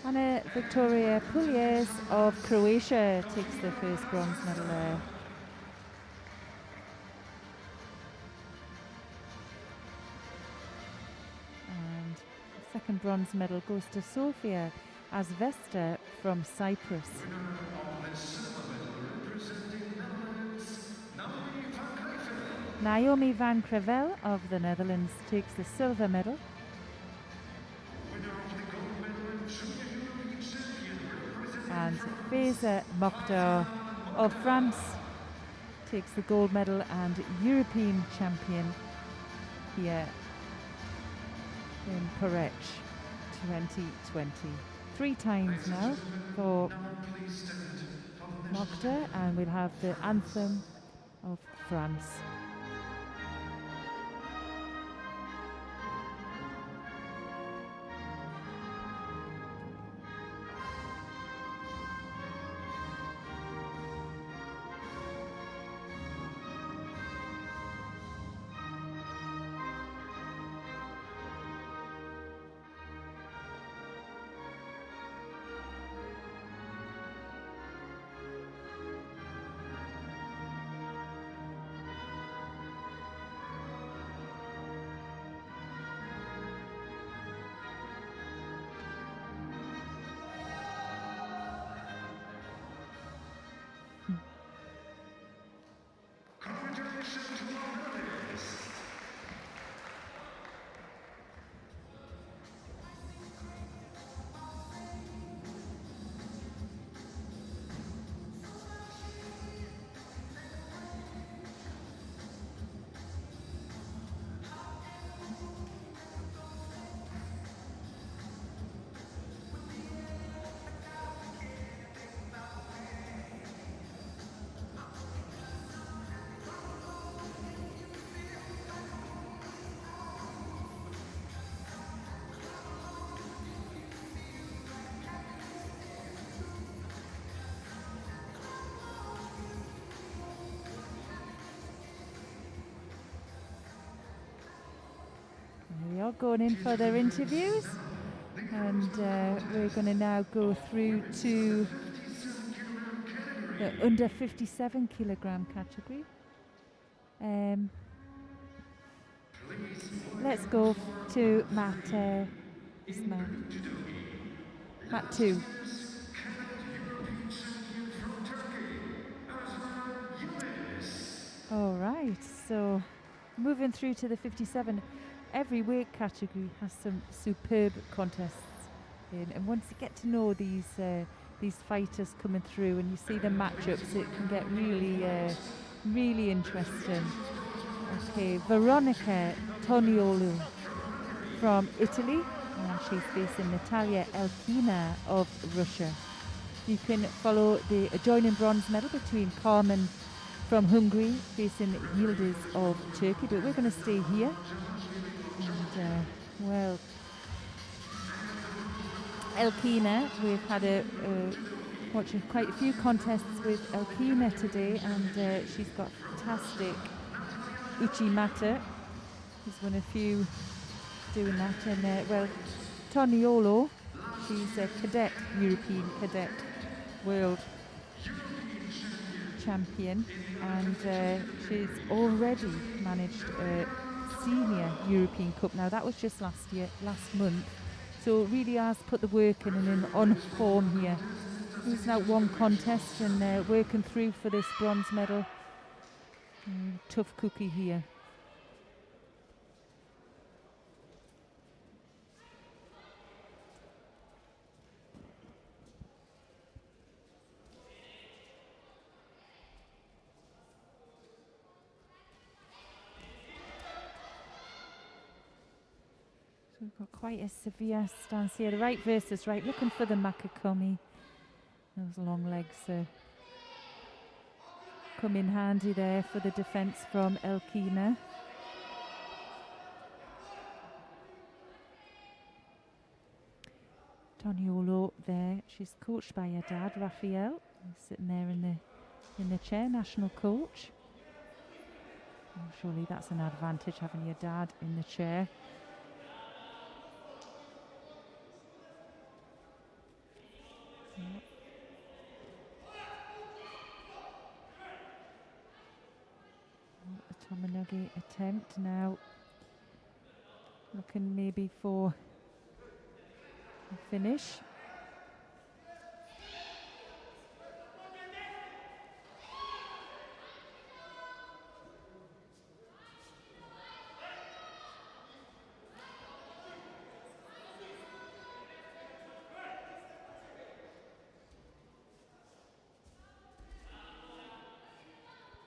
Anna Victoria Pulies of Croatia takes the first bronze medal there. And the second bronze medal goes to Sofia Asvesta from Cyprus. Naomi van Crevel of the Netherlands takes the silver medal. And Faiza Mokhtar of France takes the gold medal and European champion here in Porec 2020. 3 times now for Mokhtar, and we'll have the anthem of France. We are going in for their interviews, and we're going to now go through to the under 57 kilogram category. Let's go to mat 2. All right, so moving through to the 57. Every weight category has some superb contests in, and once you get to know these fighters coming through and you see the matchups, it can get really interesting. Okay, Veronica Toniolu from Italy, and she's facing Natalia Elkina of Russia. You can follow the adjoining bronze medal between Carmen from Hungary facing Yildiz of Turkey, but we're going to stay here. And well, Elkina, we've had watching quite a few contests with Elkina today, and she's got fantastic Uchimata. She's won a few doing that, and well, Toniolo, she's a cadet, European cadet world champion, and she's already managed a senior European Cup. Now that was just last month, so really has put the work in and on form here. He's now won contest and working through for this bronze medal. Tough cookie here. So we've got quite a severe stance here. The right versus right, looking for the Makakomi. Those long legs come in handy there for the defence from Elkina. Toniolo there, she's coached by her dad, Raphael. He's sitting there in the chair, national coach. Oh, surely that's an advantage, having your dad in the chair. The Tomonogi attempt now. Looking maybe for a finish.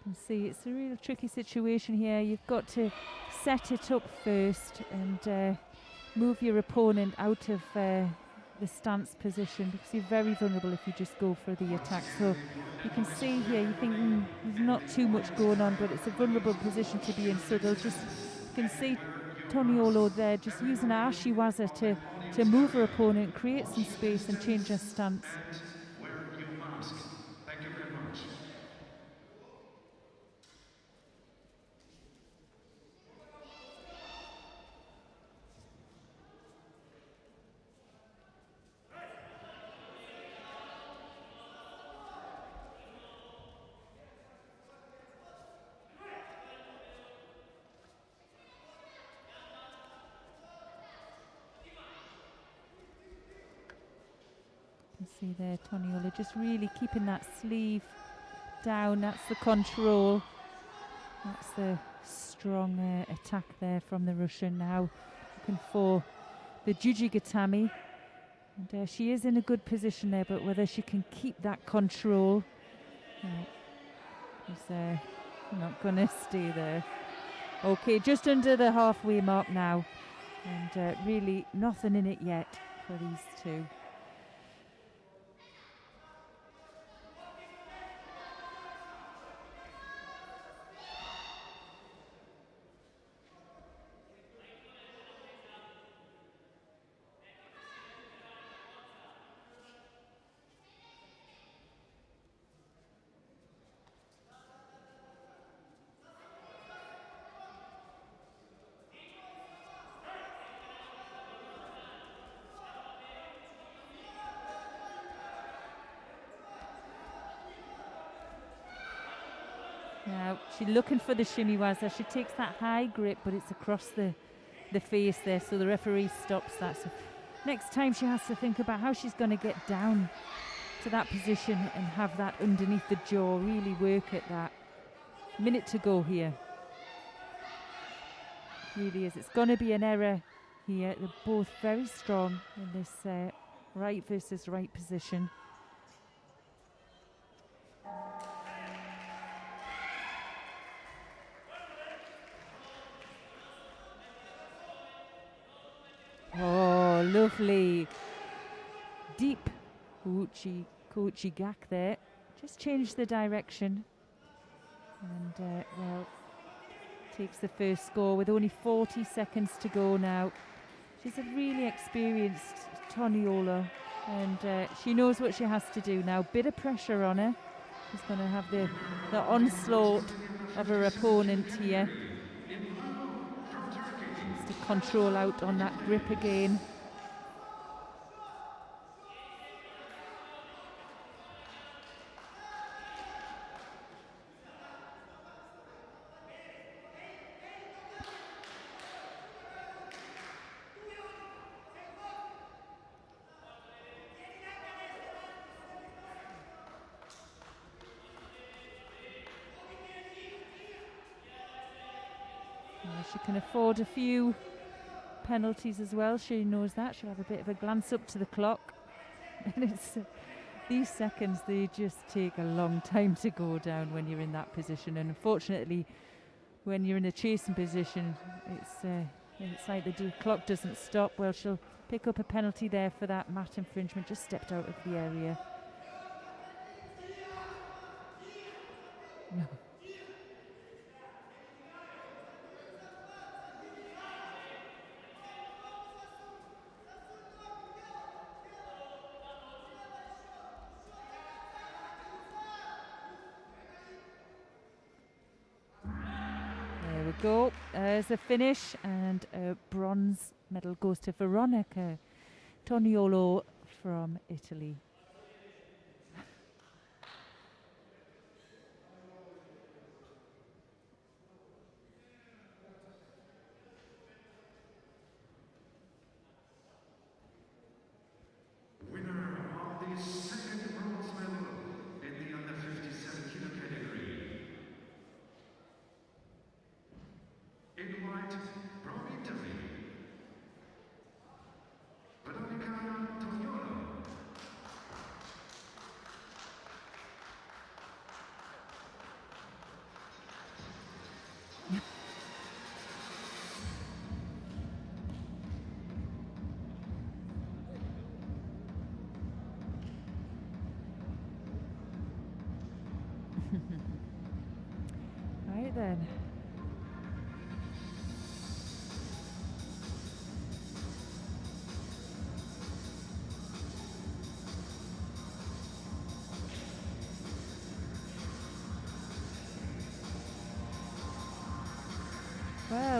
You can see it's a real tricky situation here. You've got to set it up first and move your opponent out of the stance position, because you're very vulnerable if you just go for the attack. So you can see here, you think there's not too much going on, but it's a vulnerable position to be in. So they'll just, you can see Toniolo there just using an ashiwaza to move her opponent, create some space and change her stance. See there, Toniolo just really keeping that sleeve down. That's the control. That's the strong attack there from the Russian. Now looking for the Jujigatami. And she is in a good position there, but whether she can keep that control. She's not going to stay there. Okay, just under the halfway mark now. And really nothing in it yet for these two. Now she's looking for the shimiwaza. She takes that high grip, but it's across the face there, so the referee stops that. So next time she has to think about how she's going to get down to that position and have that underneath the jaw. Really work at that. Minute to go here. Really is. It's going to be an error here. They're both very strong in this right versus right position. Oh, lovely. Deep Kouchi Gak there. Just changed the direction. And, well, takes the first score with only 40 seconds to go now. She's a really experienced Toniolo, and she knows what she has to do now. Bit of pressure on her. She's going to have the onslaught of her opponent here. To control out on that grip again. She can afford a few penalties as well. She knows that. She'll have a bit of a glance up to the clock. And it's these seconds, they just take a long time to go down when you're in that position. And unfortunately, when you're in a chasing position, it's like the clock doesn't stop. Well, she'll pick up a penalty there for that mat infringement. Just stepped out of the area. No. Go as a finish, and a bronze medal goes to Veronica Toniolo from Italy.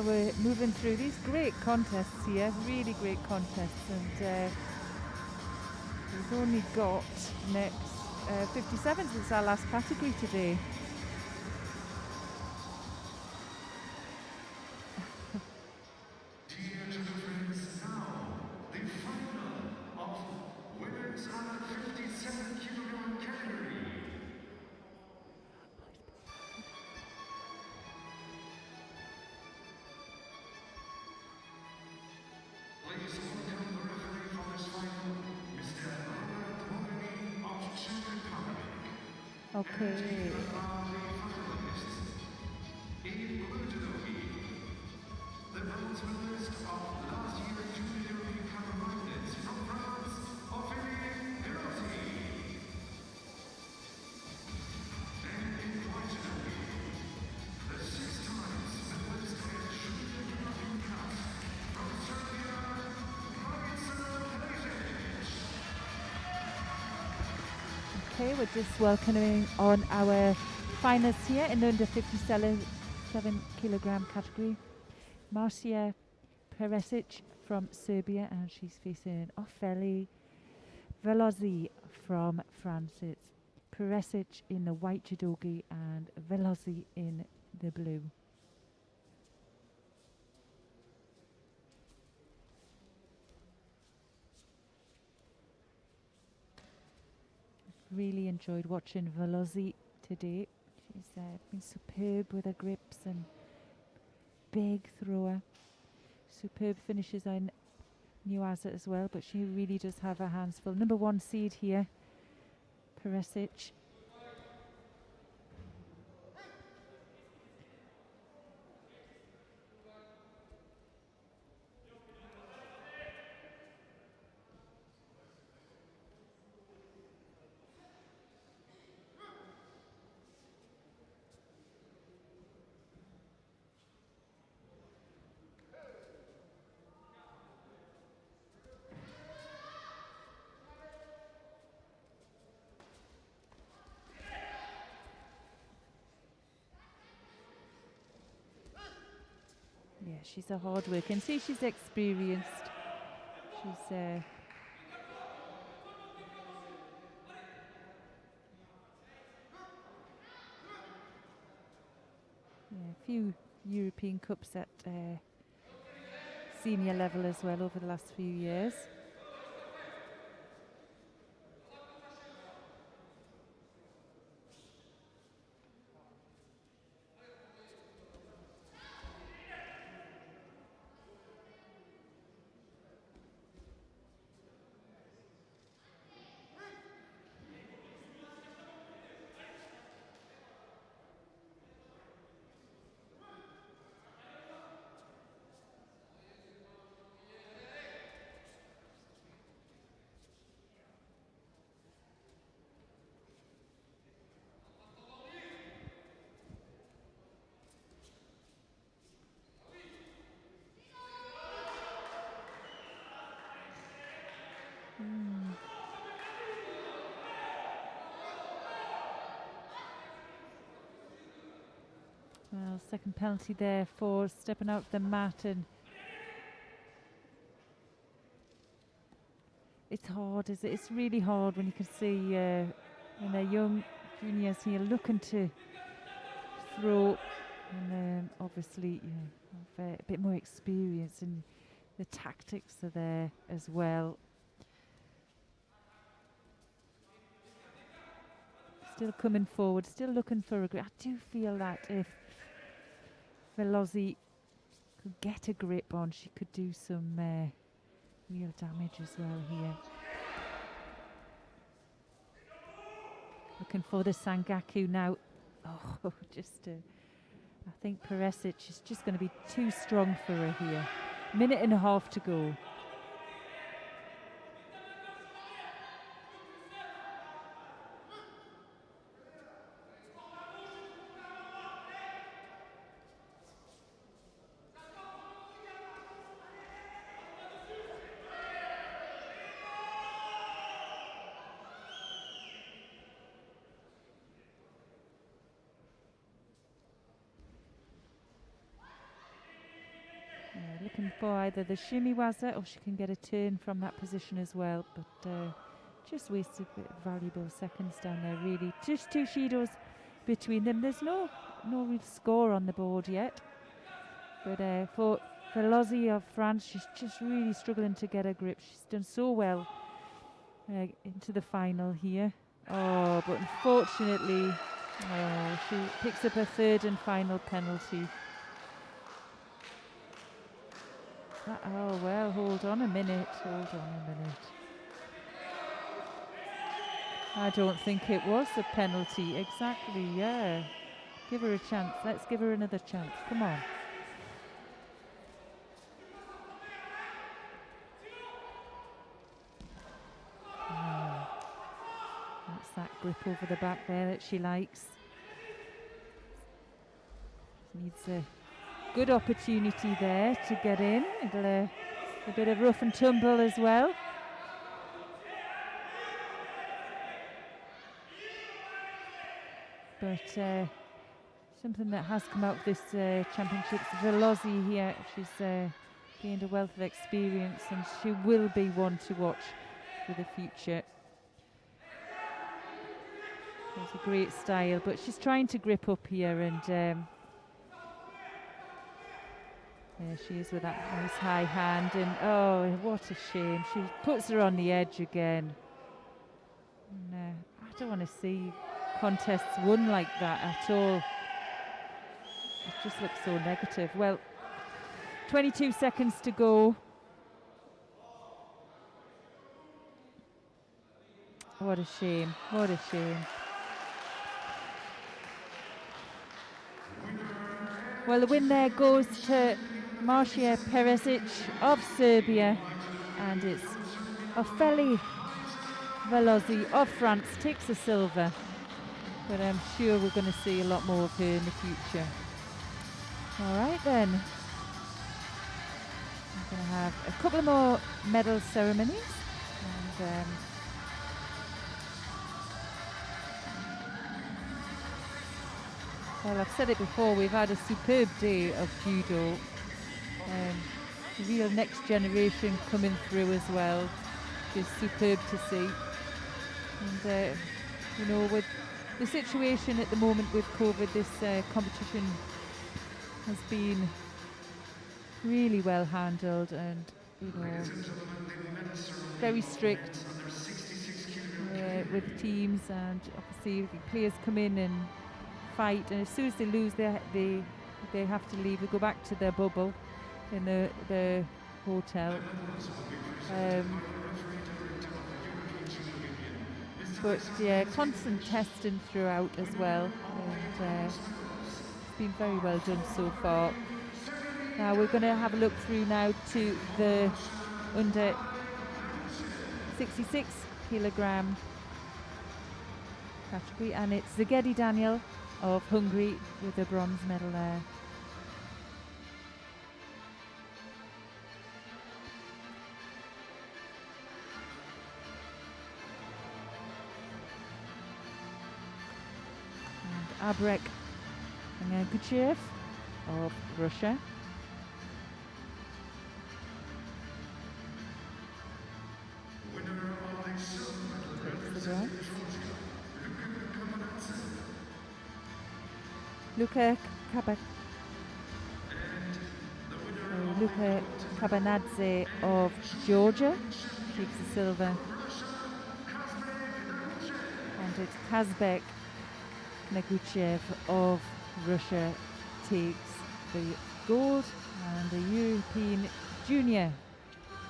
we're moving through these great contests here, really great contests, and we've only got next 57 since our last category today. Dear Judo friends, now the final of women's 157 kilogram category. Please welcome the referee for this final, Mr. of Czech Republic. Okay. Here are the finalists. In blue judogi, the bronze medalist of last year's Junior European Commonwealth from France, Ophélie Hiroti. And in white judogi, the 6 times medalist at Junior European Cups from Serbia, Okay, we're just welcoming on our finalists here in the under 57 kilogram category. Marcia Peresic from Serbia, and she's facing Ophélie Velozi from France. It's Peresic in the white judogi and Velozi in the blue. Really enjoyed watching Velozi today. She's been superb with her grips and big thrower. Superb finishes on Nuaza as well, but she really does have her hands full. Number 1 seed here, Peresic. Yeah, she's a hard worker. And see, she's experienced. She's yeah, a few European Cups at senior level as well over the last few years. Well, second penalty there for stepping out of the mat, and it's hard, is it? It's really hard when you can see when they're young juniors here looking to throw, and obviously have a bit more experience, and the tactics are there as well. Still coming forward, still looking for a grip. I do feel that if Velozi could get a grip on, she could do some real damage as well here. Looking for the Sangaku now. Oh, I think Peresic is just going to be too strong for her here. Minute and a half to go. looking for either the shimmy waza or she can get a turn from that position as well. But just wasted valuable seconds down there, really. Just 2 shidos between them. There's no real score on the board yet. But for Lozzie of France, she's just really struggling to get her grip. She's done so well into the final here. Oh, but unfortunately, she picks up her 3rd and final penalty. Oh, well, hold on a minute. I don't think it was a penalty. Exactly, yeah. Give her a chance. Let's give her another chance. Come on. That's that grip over the back there that she likes. Needs a good opportunity there to get in. A bit of rough and tumble as well. But something that has come out of this championships, Velozzi here, she's gained a wealth of experience and she will be one to watch for the future. It's a great style, but she's trying to grip up here, and there she is with that nice high hand, and oh, what a shame. She puts her on the edge again. And, I don't want to see contests won like that at all. It just looks so negative. Well, 22 seconds to go. What a shame, what a shame. Well, the win there goes to Marcia Peresic of Serbia, and it's Ofeli Velozzi of France takes the silver. But I'm sure we're going to see a lot more of her in the future. All right then. We're going to have a couple of more medal ceremonies. And well, I've said it before, we've had a superb day of judo. The real next generation coming through as well, which is superb to see. And you know, with the situation at the moment with COVID, this competition has been really well handled, and you know, very strict with teams, and obviously the players come in and fight, and as soon as they lose, they have to leave. They go back to their bubble in the hotel. But yeah, constant testing throughout as well, and it's been very well done so far. Now we're going to have a look through now to the under 66 kilogram category, and it's Zagedi Daniel of Hungary with a bronze medal there. And Abrek Guchev of Russia. Luka Kabanadze of Georgia takes the silver, and it's Kazbek Neguchev of Russia takes the gold and the European Junior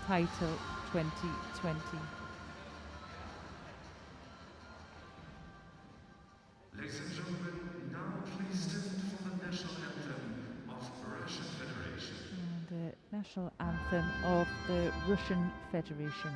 title 2020. Ladies and gentlemen, now please stand for the national anthem of the Russian Federation. And the national anthem of the Russian Federation.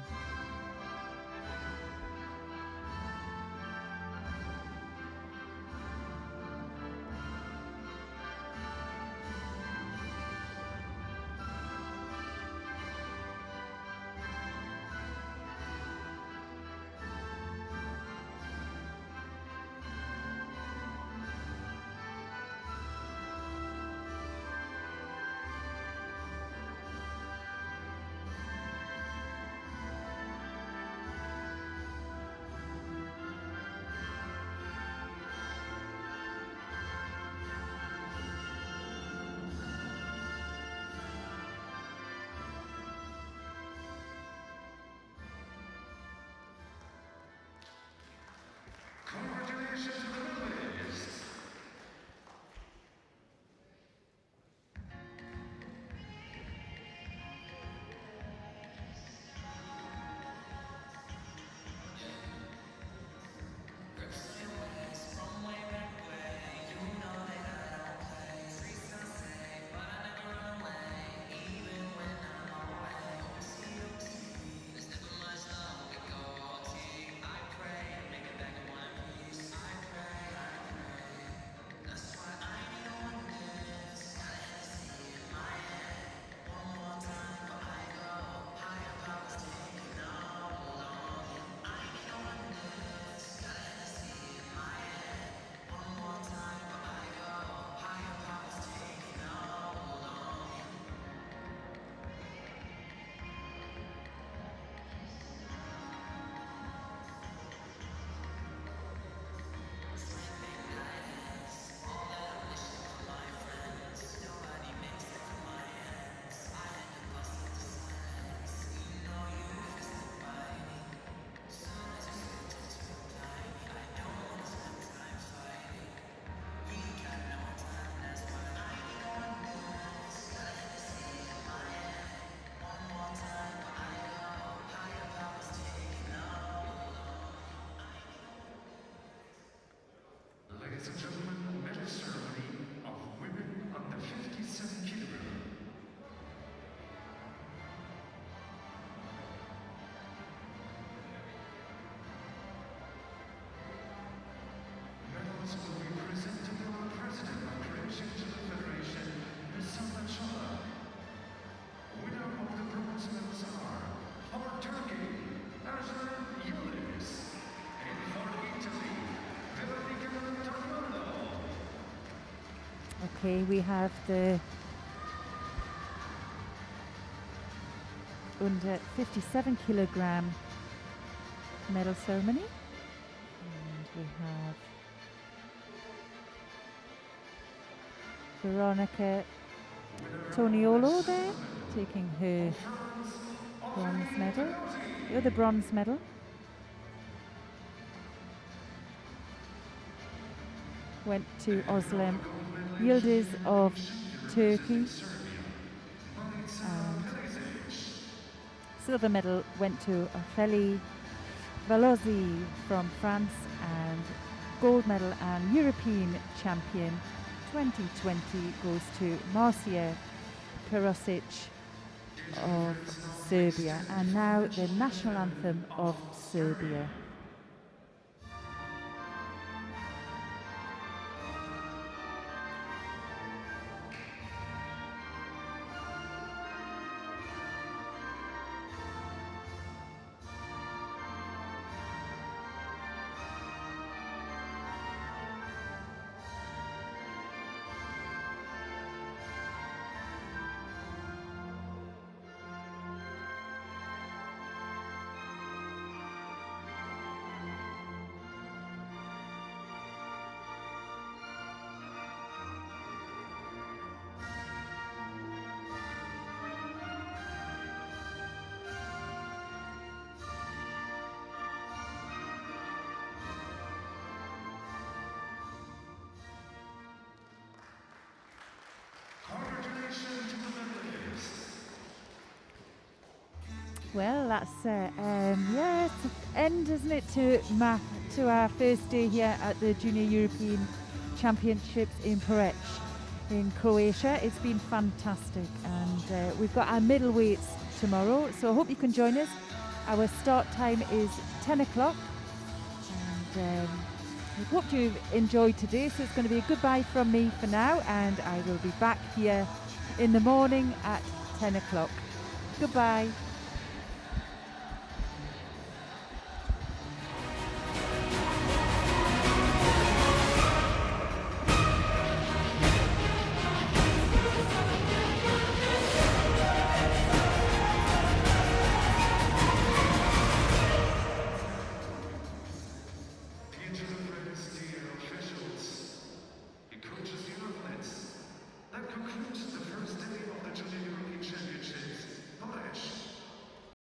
Okay, we have the under 57 kilogram medal ceremony, and we have Veronica Toniolo there taking her bronze medal, the other bronze medal. Went to Özlem Yildiz of Turkey, and silver medal went to Ophélie Valozzi from France, and gold medal and European champion 2020 goes to Marcia Perosic of Serbia. And now the national anthem of Serbia. Well, that's yeah, it's an end, isn't it, to our first day here at the Junior European Championships in Porec in Croatia. It's been fantastic, and we've got our middleweights tomorrow, so I hope you can join us. Our start time is 10 o'clock, and we hope you've enjoyed today. So it's going to be a goodbye from me for now, and I will be back here in the morning at 10 o'clock. Goodbye.